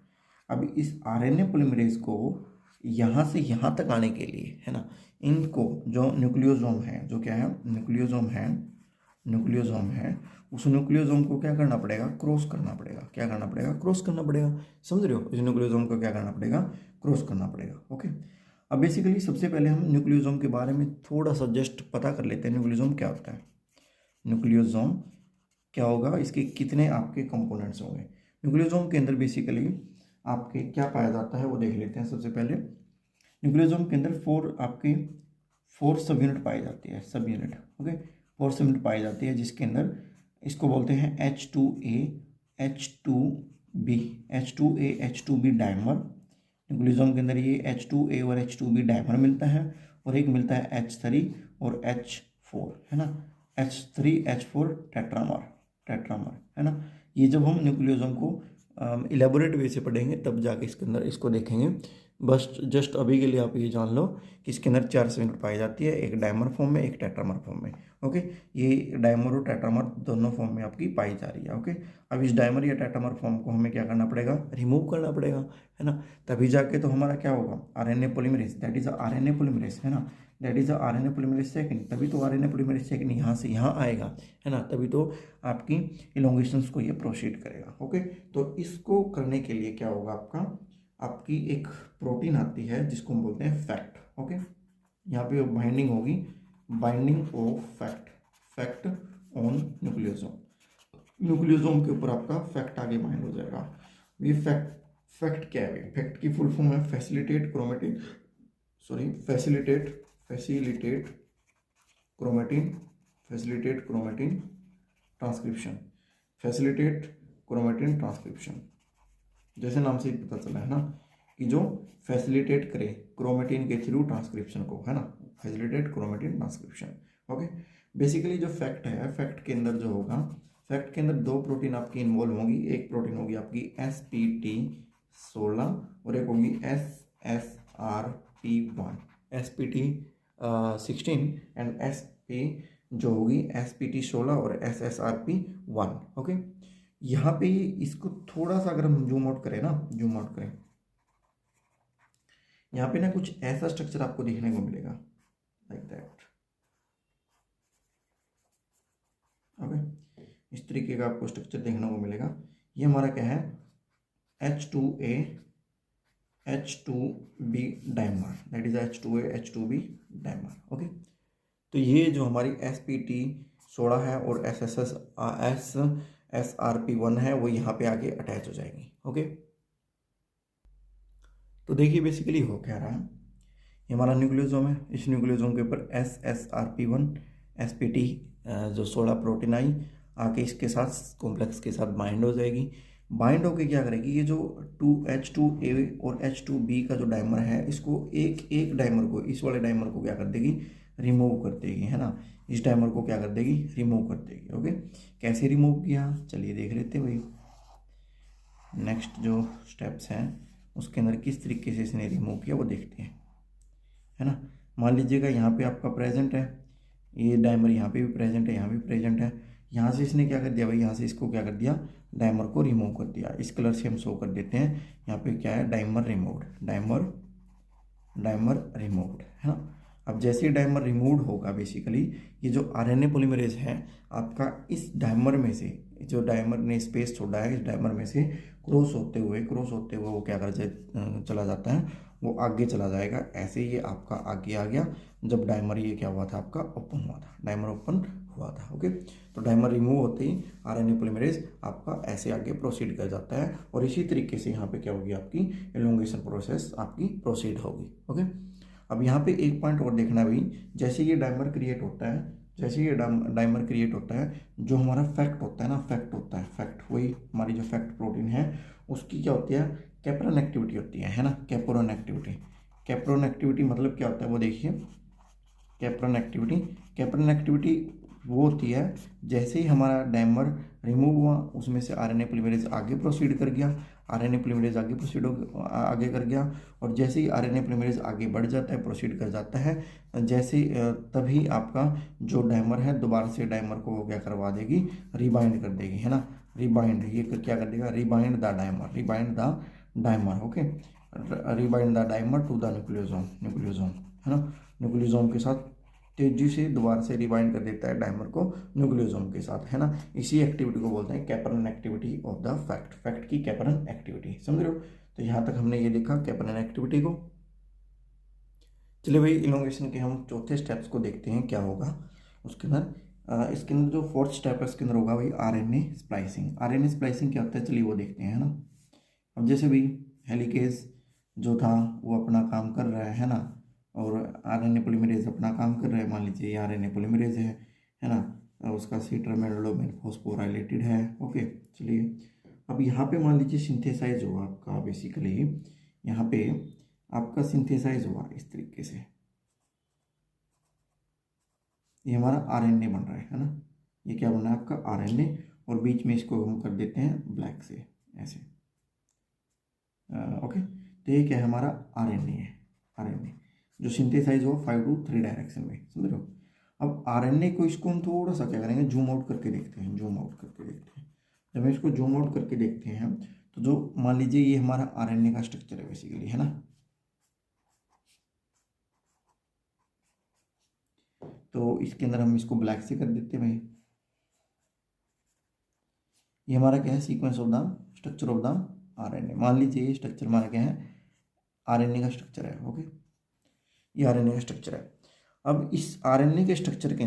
अब इस आरएनए पॉलीमरेज को यहाँ से यहाँ तक आने के लिए, है ना, इनको जो न्यूक्लियोसोम है, जो क्या है, न्यूक्लियोसोम है, उस न्यूक्लियोसोम को क्या करना पड़ेगा, क्रॉस करना पड़ेगा। क्या करना पड़ेगा, क्रॉस करना पड़ेगा, समझ रहे हो। इस न्यूक्लियोसोम को क्या करना पड़ेगा, क्रॉस करना पड़ेगा। ओके, अब बेसिकली सबसे पहले हम न्यूक्लियोसोम के बारे में थोड़ा सा जस्ट पता कर लेते हैं, न्यूक्लियोसोम क्या होता है। न्यूक्लियोसोम क्या होगा, इसके कितने आपके कंपोनेंट्स होंगे। न्यूक्लियोसोम के अंदर बेसिकली आपके क्या पाया जाता है वो देख लेते हैं। सबसे पहले न्यूक्लियोसोम के अंदर फोर सब यूनिट पाई जाती है, सब यूनिट। ओके, 4 सब यूनिट पाई जाती है, जिसके अंदर इसको बोलते हैं H2A H2B डायमर। न्यूक्लियोसोम के अंदर ये H2A और H2B डायमर मिलता है, और एक मिलता है H3 और H4, है ना, H3H4 टेट्रामर, है ना। ये जब हम न्यूक्लियोसोम को इलेबोरेट वे से पढ़ेंगे तब जाके इसके अंदर इसको देखेंगे। बस जस्ट अभी के लिए आप ये जान लो कि इसके अंदर 4 सब यूनिट पाई जाती है, एक डायमर फॉर्म में, एक टेट्रामर फॉर्म में। ओके, ये डायमर और टेट्रामर दोनों फॉर्म में आपकी पाई जा रही है। ओके, अब इस डायमर या टेट्रामर फॉर्म को हमें क्या करना पड़ेगा, रिमूव करना पड़ेगा, है ना। तभी जाके तो हमारा क्या होगा, RNA polymerase, that is RNA polymerase, है ना, that is RNA polymerase second. तभी तो आरएनए पॉलीमरेज सेकंड यहाँ से यहाँ आएगा, है ना, तभी तो आपकी इलोंगेशंस को ये प्रोसीड करेगा। ओके, तो इसको करने के लिए क्या होगा, आपकी एक प्रोटीन आती है जिसको हम बोलते हैं फैक्ट। ओके, यहाँ पे बाइंडिंग होगी, binding of fact on nucleosome के ऊपर आपका फैक्ट आगे बाइंड हो जाएगा। ये फैक्ट क्या है, फैक्ट की फुल फॉर्म है फैसिलिटेट क्रोमेटिन ट्रांसक्रिप्शन, जैसे नाम से ही पता चला है ना, कि जो फैसिलिटेट करे क्रोमेटिन के थ्रू ट्रांसक्रिप्शन को, है ना, facilitate chromatin transcription. Okay, basically जो फैक्ट है, फैक्ट के अंदर जो होगा, फैक्ट के अंदर 2 प्रोटीन आपकी इन्वॉल्व होंगी। एक प्रोटीन होगी आपकी spt16 और एक होगी SSRP1, spt16 एंड SP जो होगी spt16 और SSRP1। ओके, यहाँ पे इसको थोड़ा सा अगर हम जूम आउट करें, यहाँ पे ना कुछ ऐसा स्ट्रक्चर आपको देखने को मिलेगा, लाइक दैट। ओके, इस तरीके का आपको स्ट्रक्चर देखने को मिलेगा। ये हमारा क्या है, H2A H2B dimer, that is H2A H2B dimer. Okay, तो ये जो हमारी spt16 है और SSRP1 है वो यहाँ पे आगे अटैच हो जाएंगी। ओके, तो देखिए बेसिकली हो क्या रहा है, ये हमारा न्यूक्लियोसोम है, इस न्यूक्लियोसोम के ऊपर SSRP1 spt जो 16 प्रोटीन आई आके इसके साथ कॉम्प्लेक्स के साथ बाइंड हो जाएगी। बाइंड होके क्या करेगी, ये जो 2H2A और H2B का जो डाइमर है इसको एक एक डाइमर को, इस वाले डाइमर को क्या कर देगी, रिमूव कर देगी, है ना। इस डाइमर को क्या कर देगी, रिमूव कर देगी। ओके, कैसे रिमूव किया चलिए देख लेते हैं भाई। नेक्स्ट जो स्टेप्स हैं उसके अंदर किस तरीके से इसने रिमूव किया वो देखते हैं, है ना। मान लीजिएगा यहाँ पे आपका प्रेजेंट है, ये डाइमर यहाँ पे भी प्रेजेंट है, यहाँ भी प्रेजेंट है। यहाँ से इसने क्या कर दिया भाई, यहाँ से इसको क्या कर दिया, डाइमर को रिमूव कर दिया। इस कलर से हम शो कर देते हैं, यहाँ पे क्या है, डाइमर रिमूव्ड, डाइमर रिमूव्ड, है ना। अब जैसे ही डाइमर रिमूव्ड होगा बेसिकली ये जो आरएनए पॉलीमरेज है आपका इस डाइमर में से, जो डाइमर ने स्पेस छोड़ा है इस डाइमर में से क्रॉस होते हुए वो क्या कर चला जाता है, वो आगे चला जाएगा। ऐसे ये आपका आगे आ गया जब डाइमर ये क्या हुआ था, आपका ओपन हुआ था, डाइमर ओपन हुआ था। ओके, तो डाइमर रिमूव होते ही आरएनए पॉलीमरेज आपका ऐसे आगे प्रोसीड कर जाता है और इसी तरीके से यहाँ पे क्या होगी, आपकी एलोंगेशन प्रोसेस आपकी प्रोसीड होगी। ओके, अब यहाँ पे एक पॉइंट और देखना भी, जैसे ये डाइमर क्रिएट होता है, जैसे ये डाइमर क्रिएट होता है जो हमारा फैक्ट होता है ना, फैक्ट होता है, फैक्ट वही हमारी जो फैक्ट प्रोटीन है उसकी क्या होती है, कैपरन एक्टिविटी होती है ना, कैपरन एक्टिविटी। कैपरन एक्टिविटी मतलब क्या होता है वो देखिए, कैपरन एक्टिविटी वो होती है जैसे ही हमारा डाइमर रिमूव हुआ उसमें से आरएनए पॉलीमरेज आगे प्रोसीड कर गया, आरएनए पॉलीमरेज आगे कर गया और जैसे ही आरएनए पॉलीमरेज आगे बढ़ जाता है, प्रोसीड कर जाता है, जैसे तभी आपका जो डाइमर है दोबारा से डाइमर को वो क्या करवा देगी, रिबाइंड कर देगी, है ना। रिबाइंड ये क्या कर देगा, rebind the dimer. Okay, rebind the dimer to the nucleosome, है ना। न्यूक्लियोसोम के साथ तेजी से दोबारा से रिबाइंड कर देता है डाइमर को न्यूक्लियोसोम के साथ, है ना। इसी एक्टिविटी को बोलते हैं कैपरन एक्टिविटी ऑफ द फैक्ट की कैपरन एक्टिविटी, समझ रहे हो। तो यहाँ तक हमने ये देखा कैपरन एक्टिविटी को। चलिए भाई इलोंगेशन के हम चौथे स्टेप्स को देखते हैं क्या होगा उसके अंदर। इसके अंदर जो फोर्थ स्टेप है इसके अंदर होगा भाई आरएनए स्प्लाइसिंग। आरएनए स्प्लाइसिंग क्या होता है चलिए वो देखते हैं, है ना। अब जैसे भी हेलिकेज जो था वो अपना काम कर रहा है ना, और आरएनए पॉलीमरेज अपना काम कर रहा है। मान लीजिए ये आरएनए पॉलीमरेज है ना, उसका सी टर्मिनल डोमेन फॉस्फोराइलेटेड है। ओके, चलिए अब यहाँ पे मान लीजिए सिंथेसाइज हुआ आपका, बेसिकली यहाँ पे आपका सिंथेसाइज हुआ इस तरीके से, ये हमारा आरएनए बन रहा है ना, ये क्या बन रहा है आपका आरएनए, और बीच में इसको हम कर देते हैं ब्लैक से ऐसे। ओके, तो ये क्या है हमारा आरएनए है, आरएनए जो सिंथेसाइज हो 5 to 3 डायरेक्शन में, समझ रहे हो। अब आरएनए को इसको हम थोड़ा सा क्या करेंगे, जूम आउट करके देखते हैं, जब हम इसको जूम आउट करके देखते हैं तो जो मान लीजिए ये हमारा आरएनए का स्ट्रक्चर है बेसिकली, है ना। तो इसके अंदर हम इसको ब्लैक से कर देते हैं भाई। ये हमारा क्या है, sequence of the structure of the RNA. मान लीजिए ये स्ट्रक्चर हमारा क्या है, आरएनए का स्ट्रक्चर है। ओके, ये आरएनए का स्ट्रक्चर है। अब इस आरएनए के स्ट्रक्चर के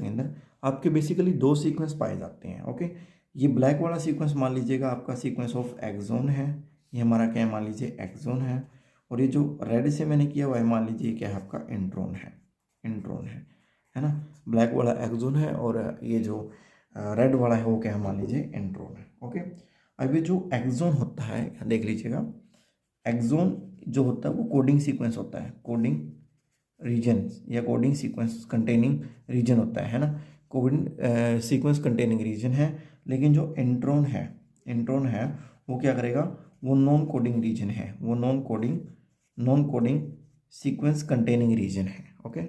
अंदर आपके बेसिकली 2 सीक्वेंस पाए जाते हैं। ओके, ये ब्लैक वाला सीक्वेंस मान लीजिएगा आपका सीक्वेंस ऑफ एक्सोन है, ये हमारा क्या है मान लीजिए एक्सोन है, और ये जो रेड से मैंने किया हुआ है मान लीजिए क्या है आपका इंट्रोन है ना। ब्लैक वाला एक्सोन है और ये जो रेड वाला है वो क्या है मान लीजिए इंट्रोन है। ओके, अब ये जो एक्सोन होता है देख लीजिएगा, एक्सोन जो होता है वो कोडिंग सीक्वेंस होता है, कोडिंग रीजन या कोडिंग सीक्वेंस कंटेनिंग रीजन होता है ना, कोडिंग सीक्वेंस कंटेनिंग रीजन है। लेकिन जो इंट्रोन है वो क्या करेगा, वो नॉन कोडिंग रीजन है, वो non coding sequence containing region है। ओके,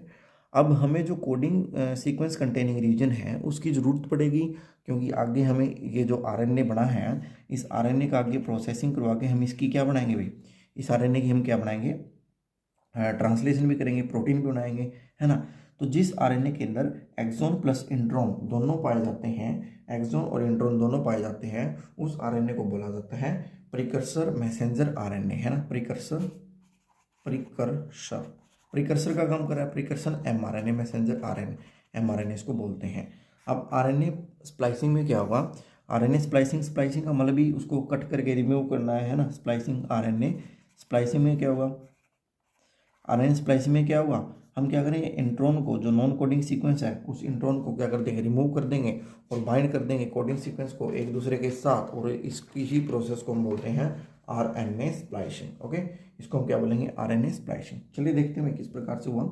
अब हमें जो कोडिंग सीक्वेंस कंटेनिंग रीजन है उसकी ज़रूरत पड़ेगी, क्योंकि आगे हमें ये जो आरएनए बना है इस आरएनए का आगे प्रोसेसिंग करवा के हम इसकी क्या बनाएंगे भाई, इस आरएनए की हम क्या बनाएंगे, ट्रांसलेशन भी करेंगे, प्रोटीन भी बनाएंगे, है ना। तो जिस आरएनए के अंदर एक्सोन प्लस इंट्रोन दोनों पाए जाते हैं, एक्सोन और इंट्रोन दोनों पाए जाते हैं, उस आरएनए को बोला जाता है प्रिकर्सर मैसेंजर आरएनए, है ना, प्रिकर्सर प्रिकर्सर का काम कर रहा है, precursor mRNA messenger RNA, mRNA इसको बोलते हैं। अब आरएनए स्प्लाइसिंग में क्या होगा, आरएनए स्प्लाइसिंग का मतलब ही उसको कट करके रिमूव करना है ना, स्प्लाइसिंग आरएनए स्प्लाइसिंग में क्या होगा, आरएनए स्प्लाइसिंग में क्या होगा, हम क्या करेंगे, इंट्रॉन को जो नॉन कोडिंग सीक्वेंस है उस इंट्रॉन को क्या कर देंगे, रिमूव कर देंगे और बाइंड कर देंगे कोडिंग सीक्वेंस को एक दूसरे के साथ, और इसकी ही प्रोसेस को हम बोलते हैं आरएनए स्प्लाइसिंग। ओके, इसको हम क्या बोलेंगे, आरएनए स्प्लाइसिंग। चलिए देखते हैं किस प्रकार से हुआ।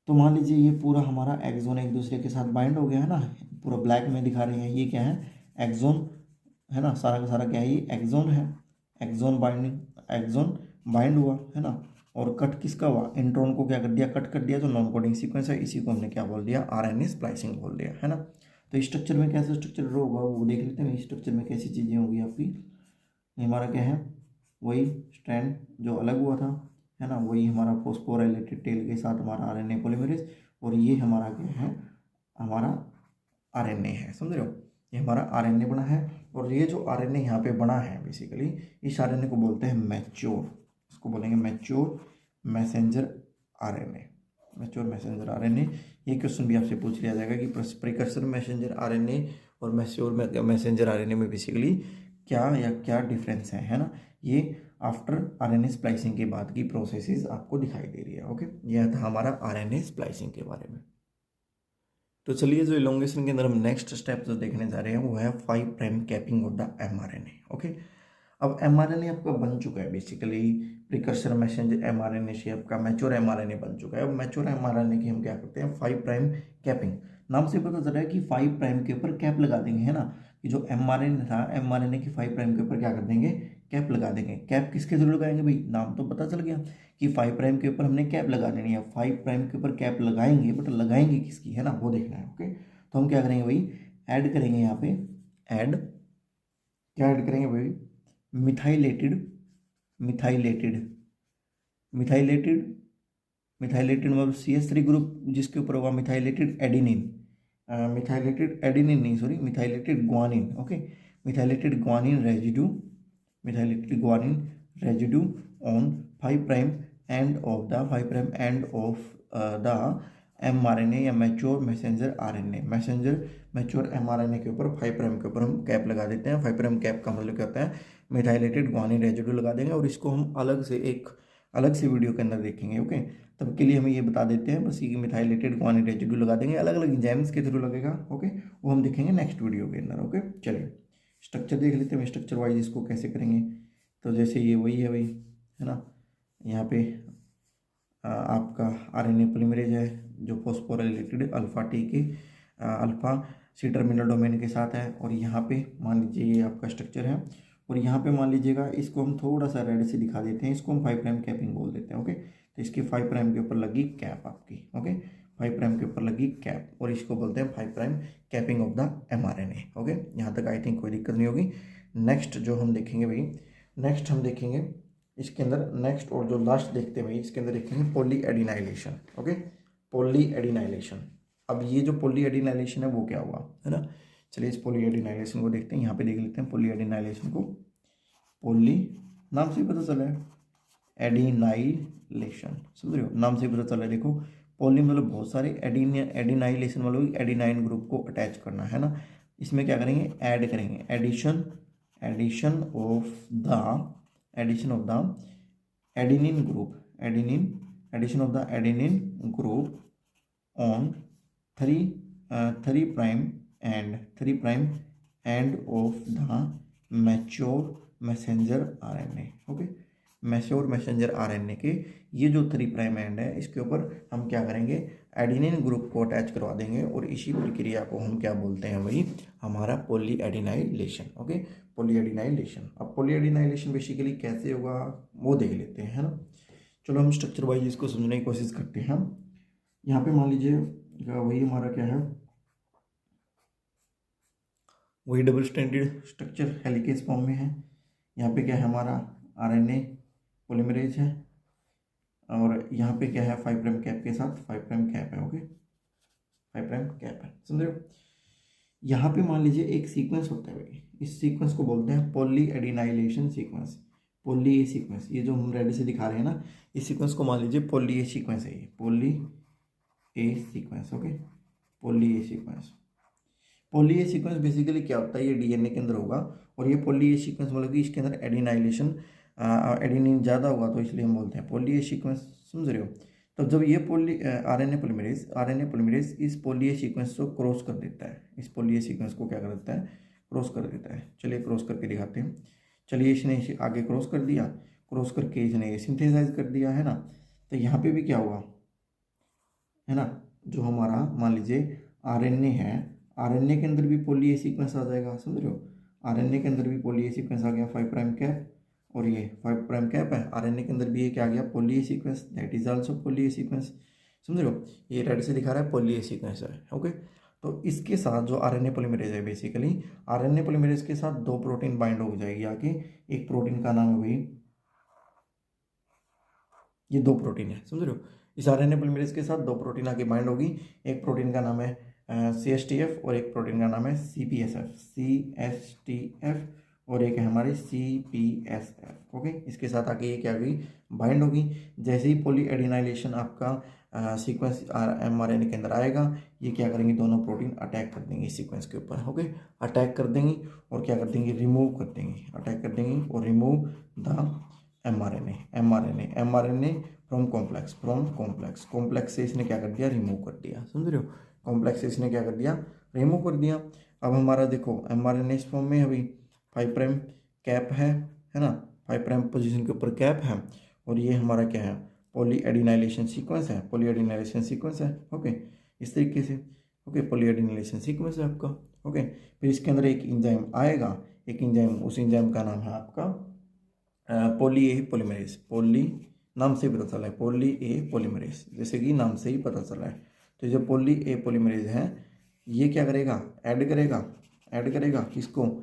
तो मान लीजिए ये पूरा हमारा एक्सोन एक दूसरे के साथ बाइंड हो गया है ना, पूरा ब्लैक में दिखा रहे हैं, ये क्या है, एक्सोन है ना, सारा का सारा क्या है, ये एक्सोन है, एक्सोन बाइंडिंग, एक्सोन बाइंड हुआ है ना, और कट किसका हुआ, इंट्रॉन को क्या कर दिया, कट कर दिया, जो नॉन कोडिंग सीक्वेंस है इसी को हमने क्या बोल दिया, आरएनए स्प्लाइसिंग बोल दिया है ना। तो स्ट्रक्चर में कैसे स्ट्रक्चर होगा वो देख लेते हैं, स्ट्रक्चर में कैसी चीज़ें होगी आपकी। ये हमारा क्या है, वही स्ट्रैंड जो अलग हुआ था है ना, वही हमारा फॉस्फोराइलेटेड टेल के साथ हमारा आरएनए पॉलीमरेज, और ये हमारा क्या है, हमारा आरएनए है, समझ रहे हो, ये हमारा आरएनए बना है। और ये जो आरएनए यहाँ पे बना है बेसिकली, इस आरएनए को बोलते हैं मैच्योर, इसको बोलेंगे mature messenger RNA, mature messenger RNA. ये क्वेश्चन भी आपसे पूछ लिया जाएगा कि प्रिकर्सर मैसेंजर आरएनए और मैच्योर मैसेंजर आरएनए में बेसिकली क्या डिफरेंस है ना। ये आफ्टर आरएनए स्प्लाइसिंग के बाद की प्रोसेसेस आपको दिखाई दे रही है। ओके, यह था हमारा आरएनए स्प्लाइसिंग के बारे में। तो चलिए जो इलोंगेशन के अंदर हम नेक्स्ट स्टेप जो देखने जा रहे हैं वो है 5 prime capping of the mRNA. Okay, अब एमआरएनए आपका बन चुका है बेसिकली, प्रिकर्सर मैसेंजर एमआरएनए से आपका मैच्योर एमआरएनए बन चुका है। अब मैच्योर एमआरएनए की हम क्या करते हैं, 5 प्राइम कैपिंग, नाम से पता चल रहा है कि 5 प्राइम के ऊपर कैप लगा देंगे है ना, कि जो एमआरएनए था, एमआरएनए की 5 प्राइम के ऊपर क्या कर देंगे, कैप लगा देंगे। कैप किसके थ्रू लगाएंगे भाई, नाम तो पता चल गया कि 5 प्राइम के ऊपर हमने कैप लगा देनी है, 5 प्राइम के ऊपर कैप लगाएंगे, बट लगाएंगे किसकी है ना, वो देखना है। ओके, तो हम क्या करेंगे भाई, ऐड करेंगे यहाँ पे, ऐड क्या ऐड करेंगे भाई, मिथाइलेटेड मिथाइलेटेड मिथाइलेटेड मिथाइलेटेड मतलब CH3 ग्रुप जिसके ऊपर होगा मिथाइलेटेड एडिनिन, मिथाइलेटेड एडिनिन नहीं sorry, methylated guanine. Okay, methylated guanine residue, methylated guanine residue on 5 prime end of the 5 prime end of the mRNA या mature messenger RNA, messenger mature mRNA के ऊपर 5 प्राइम के ऊपर हम कैप लगा देते हैं। 5 प्राइम कैप का मतलब क्या होता है, मिथाइलेटेड ग्वानिन रेजिड्यू लगा देंगे, और इसको हम अलग से वीडियो के अंदर देखेंगे। ओके, तब के लिए हम ये बता देते हैं बस, ये मिथाइलेटेड ग्वानिन रेजिड्यू लगा देंगे, अलग अलग एंजाइम्स के थ्रू लगेगा। ओके, वो हम देखेंगे नेक्स्ट वीडियो के अंदर। ओके, चलिए स्ट्रक्चर देख लेते हैं, स्ट्रक्चर वाइज इसको कैसे करेंगे। तो जैसे ये वही है भाई है ना, यहाँ पे आपका आरएनए पॉलीमरेज है जो फॉस्फोराइलेटेड अल्फा टी के अल्फा सी टर्मिनल डोमेन के साथ है, और यहाँ पे मान लीजिए ये आपका स्ट्रक्चर है, और यहाँ पे मान लीजिएगा इसको हम थोड़ा सा रेड से दिखा देते हैं, इसको हम 5 प्राइम कैपिंग बोल देते हैं। ओके, तो इसकी 5 प्राइम के ऊपर लगी कैप आपकी। ओके, 5 प्राइम के ऊपर लगी कैप, और इसको बोलते हैं 5 prime capping of the mRNA. Okay, यहाँ तक आई थिंक कोई दिक्कत नहीं होगी। नेक्स्ट जो हम देखेंगे भाई, नेक्स्ट हम देखेंगे इसके अंदर, नेक्स्ट और जो लास्ट देखते हैं भाई इसके अंदर देखेंगे poly adenylation. Okay, poly adenylation. अब ये जो पॉली एडिनाइलेशन है वो क्या हुआ है ना, चलिए इस पॉली एडिनाइलेशन को देखते हैं, यहाँ पे देख लेते हैं पॉली एडिनाइलेशन को। पॉली नाम से ही पता चला है, एडिनाइलेशन, समझ रहे हो, नाम से ही पता चला है। देखो पॉली मतलब बहुत सारे, एडिनाइलेशन मतलब एडिनाइन ग्रुप को अटैच करना है ना। इसमें क्या करेंगे, ऐड करेंगे, addition of the adenine group, addition of the adenine group on 3 prime end of the mature messenger RNA. Okay, mature messenger RNA के ये जो 3 प्राइम एंड है इसके ऊपर हम क्या करेंगे, एडेनिन ग्रुप को अटैच करवा देंगे, और इसी प्रक्रिया को हम क्या बोलते हैं भाई, हमारा poly adenylation. Okay, poly adenylation. अब पॉली एडिनाइलेशन बेसिकली कैसे होगा वो देख लेते हैं है ना। चलो हम स्ट्रक्चर वाइज इसको समझने की कोशिश करते हैं। यहाँ पे मान लीजिए वही हमारा क्या है, वही double standard structure helicase form में है। यहाँ पे क्या है, हमारा आरएनए पॉलीमरेज है, और यहाँ पे क्या है, 5 प्राइम कैप के साथ 5 प्राइम कैप है। ओके, 5 प्राइम कैप है, समझ रहे हो। यहाँ पे मान लीजिए एक सीक्वेंस होता है भाई, इस सीक्वेंस को बोलते हैं poly adenylation sequence, poly A sequence, ये जो हम रेड से दिखा रहे हैं ना, इस सीक्वेंस को मान लीजिए पॉली ए सीक्वेंस है, ये poly A sequence. Okay, poly A sequence. Poly A sequence basically क्या होता है, ये डीएनए के अंदर होगा, और ये पॉली ए सीक्वेंस मतलब कि इसके अंदर एडिनाइलेशन, एडेनिन ज़्यादा होगा, तो इसलिए हम बोलते हैं पॉली ए सीक्वेंस। समझ रहे हो? तो जब ये आरएनए पॉलीमरेज इस पॉली ए सीक्वेंस को क्रॉस कर देता है, इस पॉली ए सीक्वेंस को क्या कर देता है, क्रॉस कर देता है। चलिए क्रॉस करके दिखाते हैं। चलिए इसने इसे आगे क्रॉस कर दिया, क्रॉस करके इसने ये सिंथेसाइज कर दिया, है ना। तो यहाँ पे भी क्या हुआ, है ना, जो हमारा मान लीजिए आरएनए है, आरएनए के अंदर भी पॉली ए सीक्वेंस आ जाएगा। समझ रहे हो? आरएनए के अंदर भी पॉली ए सीक्वेंस आ गया, 5 प्राइम कैप, और ये 5 प्राइम कैप है। आरएनए के अंदर भी ये क्या आ गया, poly A sequence, that is also poly A sequence. समझ रहे हो? ये रेड से दिखा रहा है पॉली ए सीक्वेंस है। ओके, तो इसके साथ जो आरएनए पॉलीमरेज है, बेसिकली आरएनए पॉलीमरेज के साथ 2 प्रोटीन बाइंड हो जाएगी आके। एक प्रोटीन का नाम है भाई, ये 2 प्रोटीन है। समझ रहे हो? इस आरएनए पॉलीमरेज के साथ 2 प्रोटीन आके बाइंड होगी। एक प्रोटीन का नाम है CSTF और एक प्रोटीन का नाम है CSTF और एक है हमारी CPSF। ओके, इसके साथ आके ये क्या होगी, बाइंड होगी। जैसे ही पॉली एडिनाइलेशन आपका सीक्वेंस mRNA के अंदर आएगा, ये क्या करेंगे, दोनों प्रोटीन अटैक कर देंगे इस सीक्वेंस के ऊपर। ओके, अटैक कर देंगी और क्या कर देंगे, रिमूव कर देंगे, अटैक कर देंगी और remove the mRNA from complex से इसने क्या कर दिया, रिमूव कर दिया। समझ रहे हो? कॉम्प्लेक्स से इसने क्या कर दिया, रिमूव कर दिया। अब हमारा देखो mRNA इस फॉर्म में अभी 5 प्राइम कैप है ना, 5 प्राइम पोजीशन के ऊपर कैप है, और ये हमारा क्या है, पॉली एडिनाइलेशन सीक्वेंस है, पॉली एडिनाइलेशन सीक्वेंस है। ओके, इस तरीके से। ओके, पॉली एडिनाइलेशन सीक्वेंस है आपका। ओके, फिर इसके अंदर एक इंजाइम आएगा, एक इंजाइम, उस इंजाइम का नाम है आपका पॉली ए पॉलीमरेज। पॉली नाम से ही पता चला है, पॉली ए पॉलीमरेज, जैसे कि नाम से ही पता चला है। तो जो पॉली ए पॉलीमरेज है, ये क्या करेगा, ऐड करेगा किसको,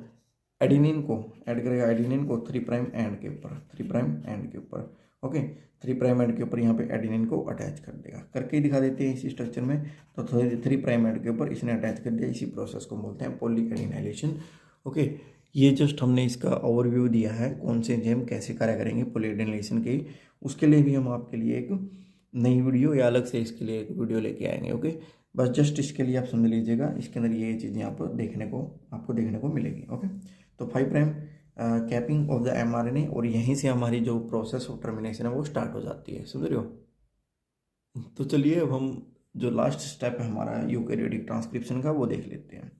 एडिनिन को, ऐड करेगा एडिनिन को 3 प्राइम एंड के ऊपर, 3 प्राइम एंड के ऊपर। ओके, 3 प्राइम एंड के ऊपर यहाँ पे एडिनिन को अटैच कर देगा। करके ही दिखा देते हैं इसी स्ट्रक्चर में। तो 3 प्राइम एंड के ऊपर इसने अटैच कर दिया। इसी प्रोसेस को बोलते हैं पॉली एडिनाइलेशन। ओके, ये जस्ट हमने इसका ओवरव्यू दिया है, कौन से एंजाइम कैसे कार्य करेंगे पॉली एडिनाइलेशन के। उसके लिए भी हम आपके लिए एक नई वीडियो या अलग से इसके लिए एक वीडियो लेके आएंगे। ओके, बस जस्ट इसके लिए आप समझ लीजिएगा, इसके अंदर ये चीज़ें आपको देखने को मिलेगी। ओके, तो 5 prime capping of the mRNA, और यहीं से हमारी जो प्रोसेस ऑफ टर्मिनेशन है वो स्टार्ट हो जाती है। समझ रहे हो? तो चलिए अब हम जो लास्ट स्टेप है हमारा यूकैरियोटिक ट्रांसक्रिप्शन का, वो देख लेते हैं।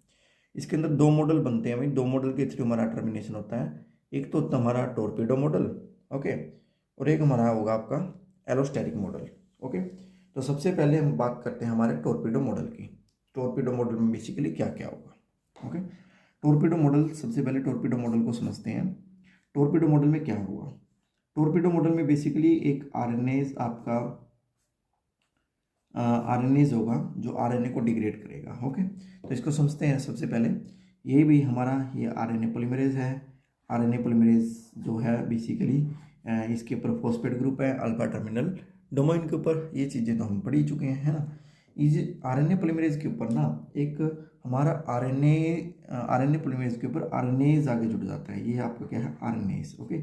इसके अंदर 2 मॉडल बनते हैं भाई, 2 मॉडल के थ्रू हमारा टर्मिनेशन होता है। एक तो हमारा टॉर्पेडो मॉडल, ओके, और एक हमारा होगा आपका एलोस्टेरिक मॉडल। ओके, तो सबसे पहले हम बात करते हैं हमारे टॉर्पेडो मॉडल की। टॉर्पेडो मॉडल में बेसिकली क्या क्या होगा। ओके, टॉर्पेडो मॉडल, सबसे पहले टॉर्पेडो मॉडल को समझते हैं। टॉर्पेडो मॉडल में क्या होगा, टॉर्पेडो मॉडल में बेसिकली एक आरएनएज आपका आरएनएज होगा जो आरएनए को डिग्रेड करेगा। ओके, तो इसको समझते हैं। सबसे पहले ये भी हमारा ये आरएनए पॉलीमरेज है। आरएनए पॉलीमरेज जो है बेसिकली इसके ऊपर फॉस्फेट ग्रुप है, अल्फा टर्मिनल डोमेन के ऊपर, ये चीज़ें तो हम पढ़ ही चुके हैं, है ना। इस आरएनए पॉलीमरेज के ऊपर ना एक हमारा आरएनए पॉलीमरेज के ऊपर आरएनएज आगे जुड़ जाता है। ये आपका क्या है, आरएनएज। ओके,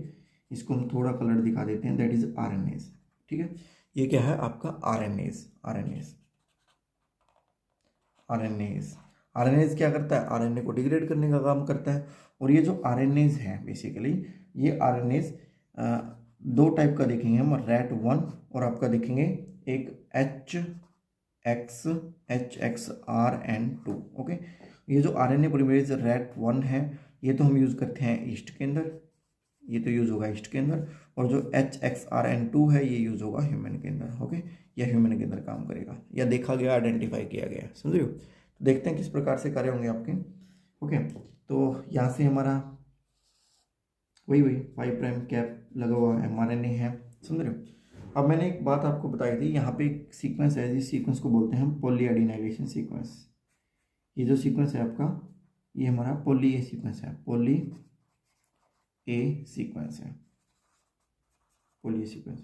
इसको हम थोड़ा कलर दिखा देते हैं, दैट इज आरएनएज। ठीक है, ये क्या है आपका आरएनएज। आरएनएज क्या करता है, आरएनए को डिग्रेड करने का काम करता है। और ये जो आरएनएज है बेसिकली, ये आरएनएज 2 टाइप का देखेंगे हम, RAT1 और आपका देखेंगे एक HXRN2। ओके, ये जो आरएनए पॉलीमरेज RAT1 है, ये तो हम यूज़ करते हैं ईस्ट के अंदर, ये तो यूज़ होगा ईस्ट के अंदर, और जो HXRN2 है ये यूज़ होगा ह्यूमन के अंदर। ओके, या ह्यूमन के अंदर काम करेगा, या देखा गया, आइडेंटिफाई किया गया। समझ रहे हो? तो देखते हैं किस प्रकार से कार्य होंगे आपके। ओके, तो यहाँ से हमारा वही 5 प्राइम कैप लगा हुआ mRNA है। समझ रहे हो? अब मैंने एक बात आपको बताई थी, यहाँ पे एक सीक्वेंस है, इस सीक्वेंस को बोलते हैं हम पॉली एडिनाइलेशन सीक्वेंस। ये जो सीक्वेंस है आपका, ये हमारा पॉली ए सीक्वेंस है, पॉली ए सीक्वेंस है, पॉली ए सीक्वेंस।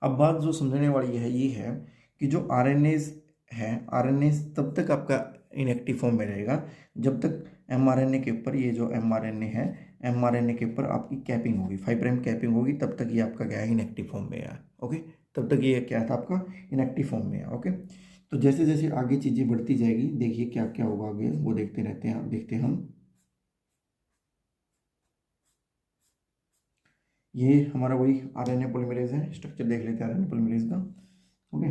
अब बात जो समझने वाली है ये है कि जो आरएनएज है, आरएनएज तब तक आपका इनएक्टिव फॉर्म में रहेगा जब तक mRNA के ऊपर, ये जो mRNA है, mRNA के ऊपर आपकी कैपिंग होगी, 5 प्राइम कैपिंग होगी, तब तक ये आपका क्या है, इनएक्टिव फॉर्म में है। ओके, तब तक ये क्या था आपका, इनएक्टिव फॉर्म में है। ओके, तो जैसे जैसे आगे चीज़ें बढ़ती जाएगी, देखिए क्या क्या होगा आगे, वो देखते रहते हैं, देखते हैं हम। ये हमारा वही आरएनए पॉलीमरेज है, स्ट्रक्चर देख लेते हैं आरएनए पॉलीमरेज का। Okay,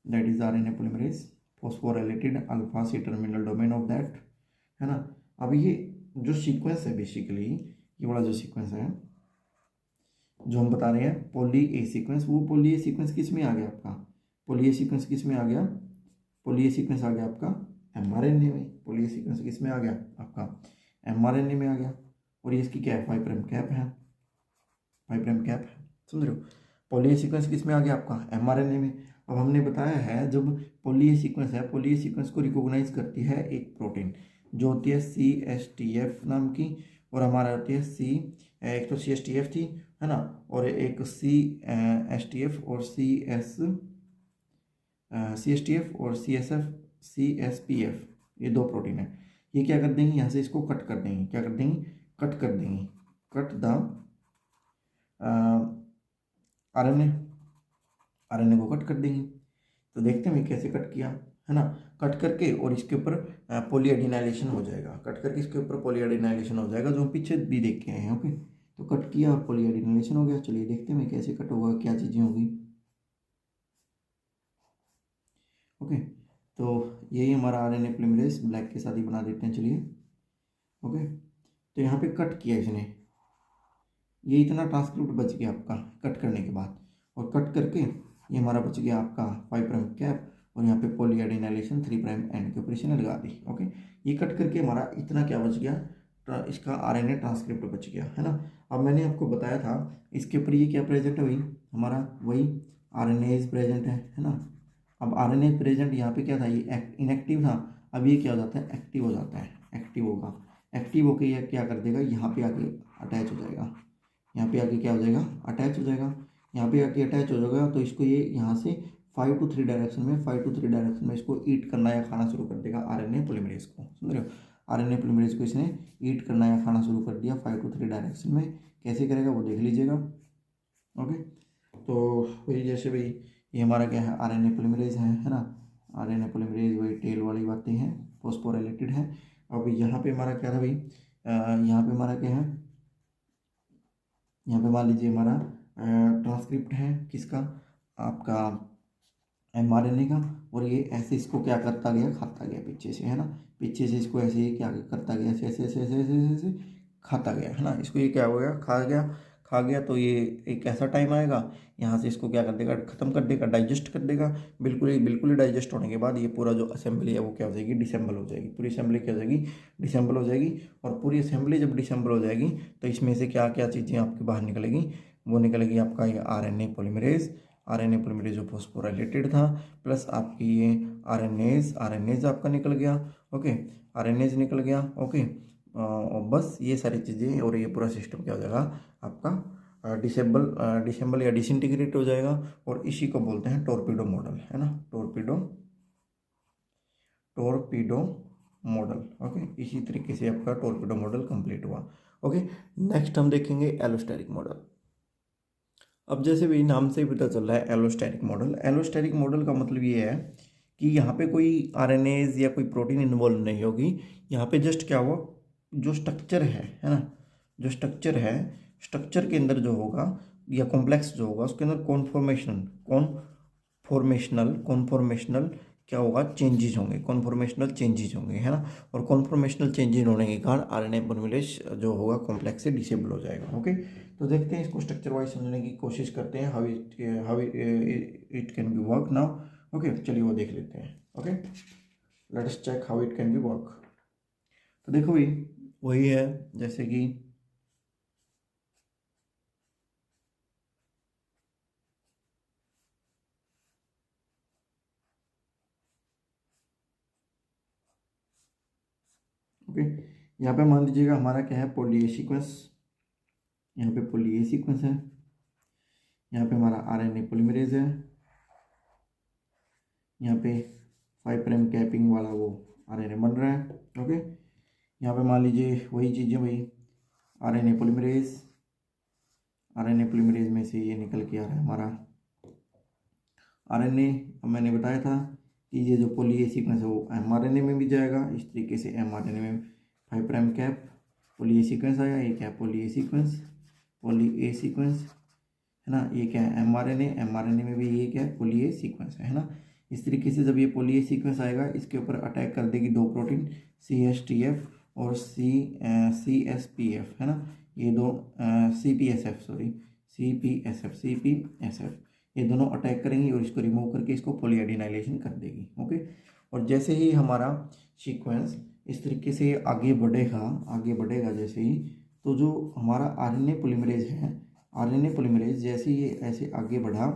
that is RNA polymerase, phosphorylated alpha C terminal domain of that, है ना। अब ये जो सीक्वेंस है बेसिकली, ये वाला जो सीक्वेंस है जो हम बता रहे हैं पॉली ए सीक्वेंस, वो पॉली ए सीक्वेंस किस में आ गया आपका, पॉली ए सीक्वेंस किस में आ गया, पॉली ए सीक्वेंस आ गया आपका एमआरएनए में, पॉली ए सीक्वेंस किस में आ गया आपका एमआरएनए में आ गया। और ये इसकी क्या है, 5 प्राइम कैप है, 5 प्राइम कैप है, समझ रहे हो। पॉली ए सीक्वेंस किस में आ गया आपका एमआरएनए में। अब हमने बताया है जब पॉली ए सीक्वेंस है, पॉली ए सीक्वेंस को रिकॉग्नाइज करती है एक प्रोटीन जो होती है CSTF नाम की, और हमारा होती है एक तो CSTF थी, है ना, और एक CSTF और CSTF और CSPF, ये दो प्रोटीन है। ये क्या कर देंगी, यहाँ से इसको कट कर देंगी, क्या कर देंगी, कट कर देंगी, कट द आरएनए को कट कर देंगी। तो देखते हैं कैसे कट किया, है ना, कट करके और इसके ऊपर पॉलीएडिनाइलेशन हो जाएगा, कट करके इसके ऊपर पॉलीएडिनाइलेशन हो जाएगा, जो हम पीछे भी देख के आए हैं। ओके, तो कट किया और पॉलीएडिनाइलेशन हो गया। चलिए देखते हैं कैसे कट होगा, क्या चीज़ें होगी। ओके, तो यही हमारा आरएनए पॉलीमरेज, ब्लैक के साथ ही बना देते हैं, चलिए। ओके, तो यहाँ पे कट किया इसने, ये इतना ट्रांसक्रिप्ट बच गया आपका कट करने के बाद, और कट करके ये हमारा बच गया आपका 5 प्राइम कैप, और यहाँ पे पॉलीएडिनाइलेशन 3 प्राइम एंड के ऊपर इसने लगा दी। ओके, ये कट करके हमारा इतना क्या बच गया, इसका आरएनए ट्रांसक्रिप्ट बच गया, है ना। अब मैंने आपको बताया था इसके ऊपर ये क्या प्रेजेंट है, वही हमारा वही आरएनए प्रेजेंट है ना। अब आरएनए प्रेजेंट यहाँ पे क्या था, ये इनएक्टिव था, अब ये क्या हो जाता है, एक्टिव हो जाता है, एक्टिव होगा, एक्टिव होकर यह क्या कर देगा, यहाँ पे आके अटैच हो जाएगा, यहाँ पे आके क्या हो जाएगा, अटैच हो जाएगा, यहाँ पे आके अटैच हो जाएगा। तो इसको ये यहाँ से 5 to 3 डायरेक्शन में, 5 to 3 डायरेक्शन में इसको ईट करना या खाना शुरू कर देगा आरएनए पॉलीमरेज को, समझ रहे हो। आरएनए पॉलीमरेज को इसने ईट करना या खाना शुरू कर दिया 5 to 3 डायरेक्शन में। कैसे करेगा वो देख लीजिएगा। ओके, तो वही जैसे भाई ये हमारा क्या है, आरएनए पॉलीमरेज है ना, आरएनए पॉलीमरेज वही टेल वाली बातें हैं, फॉस्फोराइलेटेड है। अब यहाँ पे हमारा क्या था भाई, यहाँ पे हमारा क्या है, यहाँ पे मान लीजिए हमारा ट्रांसक्रिप्ट है किसका, आपका एमआरएनए का, और ये ऐसे इसको क्या करता गया, खाता गया पीछे से, है ना, पीछे से इसको ऐसे ही क्या करता गया, ऐसे ऐसे ऐसे ऐसे ऐसे ऐसे खाता गया, है ना। इसको ये क्या हो गया, खा गया। तो ये एक ऐसा टाइम आएगा, यहाँ से इसको क्या कर देगा, ख़त्म कर देगा, डाइजेस्ट कर देगा। बिल्कुल ही डाइजेस्ट होने के बाद ये पूरा जो असेंबली है वो क्या हो जाएगी, डिसेंबल हो जाएगी, पूरी असेंबली क्या हो जाएगी, डिसेंबल हो जाएगी। और पूरी असेंबली जब डिसेंबल हो जाएगी तो इसमें से क्या क्या चीज़ें आपके बाहर निकलेगी, वो निकलेगी आपका ये आरएनए पॉलीमरेज जो फॉस्फोराइलेटेड था, प्लस आपकी ये आरएनएज आपका निकल गया। ओके, आरएनएज निकल गया। ओके, और बस ये सारी चीज़ें, और ये पूरा सिस्टम क्या हो जाएगा आपका डिसेंबल या डिसइंटीग्रेट हो जाएगा। और इसी को बोलते हैं टॉर्पीडो मॉडल, है ना, टॉर्पीडो मॉडल। ओके, इसी तरीके से आपका टॉर्पीडो मॉडल कंप्लीट हुआ। ओके, नेक्स्ट हम देखेंगे एलोस्टेरिक मॉडल। अब जैसे भी नाम से ही पता चल रहा है एलोस्टेरिक मॉडल का मतलब ये है कि यहाँ पे कोई आरएनएज या कोई प्रोटीन इन्वॉल्व नहीं होगी। यहाँ पे जस्ट क्या हुआ, जो स्ट्रक्चर है ना, जो स्ट्रक्चर है, स्ट्रक्चर के अंदर जो होगा या कॉम्प्लेक्स जो होगा उसके अंदर कॉन्फॉर्मेशनल क्या होगा, कॉन्फॉर्मेशनल चेंजेस होंगे, है ना। और कॉन्फॉर्मेशनल चेंजेस होने के कारण आरएनए पॉलीमरेज जो होगा कॉम्प्लेक्स से डिसेबल हो जाएगा। ओके, तो देखते हैं इसको स्ट्रक्चर वाइज समझने की कोशिश करते हैं, how it can be work now. Okay, चलिए वो देख लेते हैं। Okay, let us check how it can be work. तो देखो भाई वही है, जैसे कि ओके, यहाँ पे मान लीजिएगा हमारा क्या है, पॉली ए सीक्वेंस, यहाँ पे पॉली ए सीक्वेंस है, यहाँ पे हमारा आरएनए पॉलीमरेज है, यहाँ पे 5 प्राइम कैपिंग वाला वो आरएनए बन रहा है। ओके, यहाँ पे मान लीजिए वही चीज़ें भाई, आरएनए पॉलीमरेज में से ये निकल के आ रहा है हमारा आरएनए। अब मैंने बताया था कि ये जो पॉली ए सीक्वेंस है वो एमआरएनए में भी जाएगा। इस तरीके से एमआरएनए में 5 prime cap poly A sequence आया, ये क्या है पॉली ए सीक्वेंस है ना। ये क्या है एमआरएनए में भी ये क्या है पॉली ए सीक्वेंस है ना। इस तरीके से जब ये पॉली ए सीक्वेंस आएगा इसके ऊपर अटैक कर देगी दो प्रोटीन CSTF और CSPF है ना। ये दो CPSF ये दोनों अटैक करेंगी और इसको रिमूव करके इसको पॉलीएडिनाइलेशन कर देगी। ओके, और जैसे ही हमारा सीक्वेंस इस तरीके से आगे बढ़ेगा जैसे ही, तो जो हमारा आरएनए पॉलीमरेज जैसे ही ऐसे आगे बढ़ा,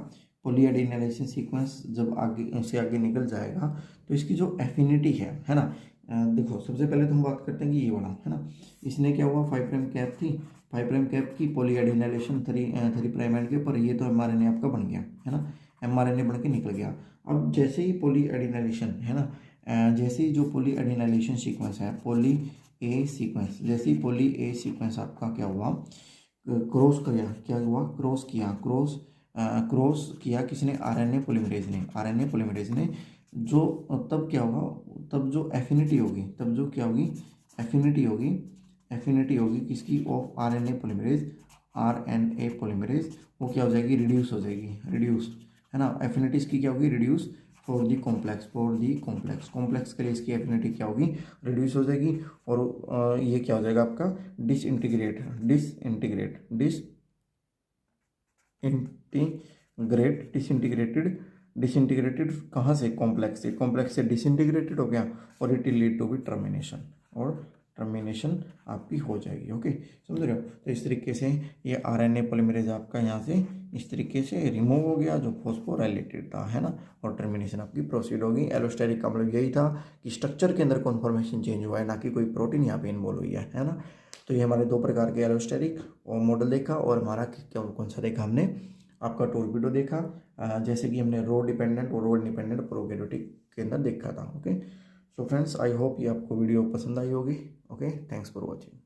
पॉलीएडिनाइलेशन सीक्वेंस जब आगे निकल जाएगा तो इसकी जो एफिनिटी है ना। देखो सबसे पहले तो हम बात करते हैं कि ये वाला है ना, इसने क्या हुआ 5 प्राइम कैप थी, 5 प्राइम कैप की पॉलीएडिनाइलेशन 3 प्राइम एंड के ऊपर, ये तो एमआरएनए आपका बन गया है ना, एमआरएनए बन के निकल गया। अब जैसे ही पॉलीएडिनाइलेशन है ना, जैसे ही जो पॉलीएडिनाइलेशन सीक्वेंस है पॉली ए सीक्वेंस, जैसे ही पॉली ए सीक्वेंस आपका क्या हुआ क्रॉस किया किसने आरएनए पॉलीमरेज ने जो तब क्या होगा, तब जो एफिनिटी होगी एफिनिटी होगी किसकी ऑफ आरएनए पॉलीमरेज वो क्या हो जाएगी रिड्यूस है ना। एफिनिटी इसकी क्या होगी रिड्यूस फॉर दी कॉम्प्लेक्स के लिए इसकी एफिनिटी क्या होगी रिड्यूस हो जाएगी। और ये क्या हो जाएगा आपका डिसइंटीग्रेटेड कहाँ से कॉम्प्लेक्स से डिसइंटीग्रेटेड हो गया और it will lead to be termination आपकी हो जाएगी। ओके, समझ रहे हो। तो इस तरीके से ये आरएनए पॉलीमरेज आपका यहाँ से इस तरीके से रिमूव हो गया जो फॉस्फोराइलेटेड था है ना, और टर्मिनेशन आपकी प्रोसीड होगी। एलोस्टेरिक का मतलब यही था कि स्ट्रक्चर के अंदर कॉन्फॉर्मेशन चेंज हुआ है, ना कि कोई प्रोटीन यहाँ पे इन्वॉल्व हुई है ना। तो ये हमारे 2 प्रकार के एलोस्टेरिक और मॉडल देखा, और हमारा क्या कौन सा देखा हमने आपका टॉर्बिडो देखा, जैसे कि हमने रो डिपेंडेंट और रो इंडिपेंडेंट प्रोकैरियोटिक के अंदर देखा था। Okay, so friends I hope ये आपको वीडियो पसंद आई होगी। Okay, thanks for watching.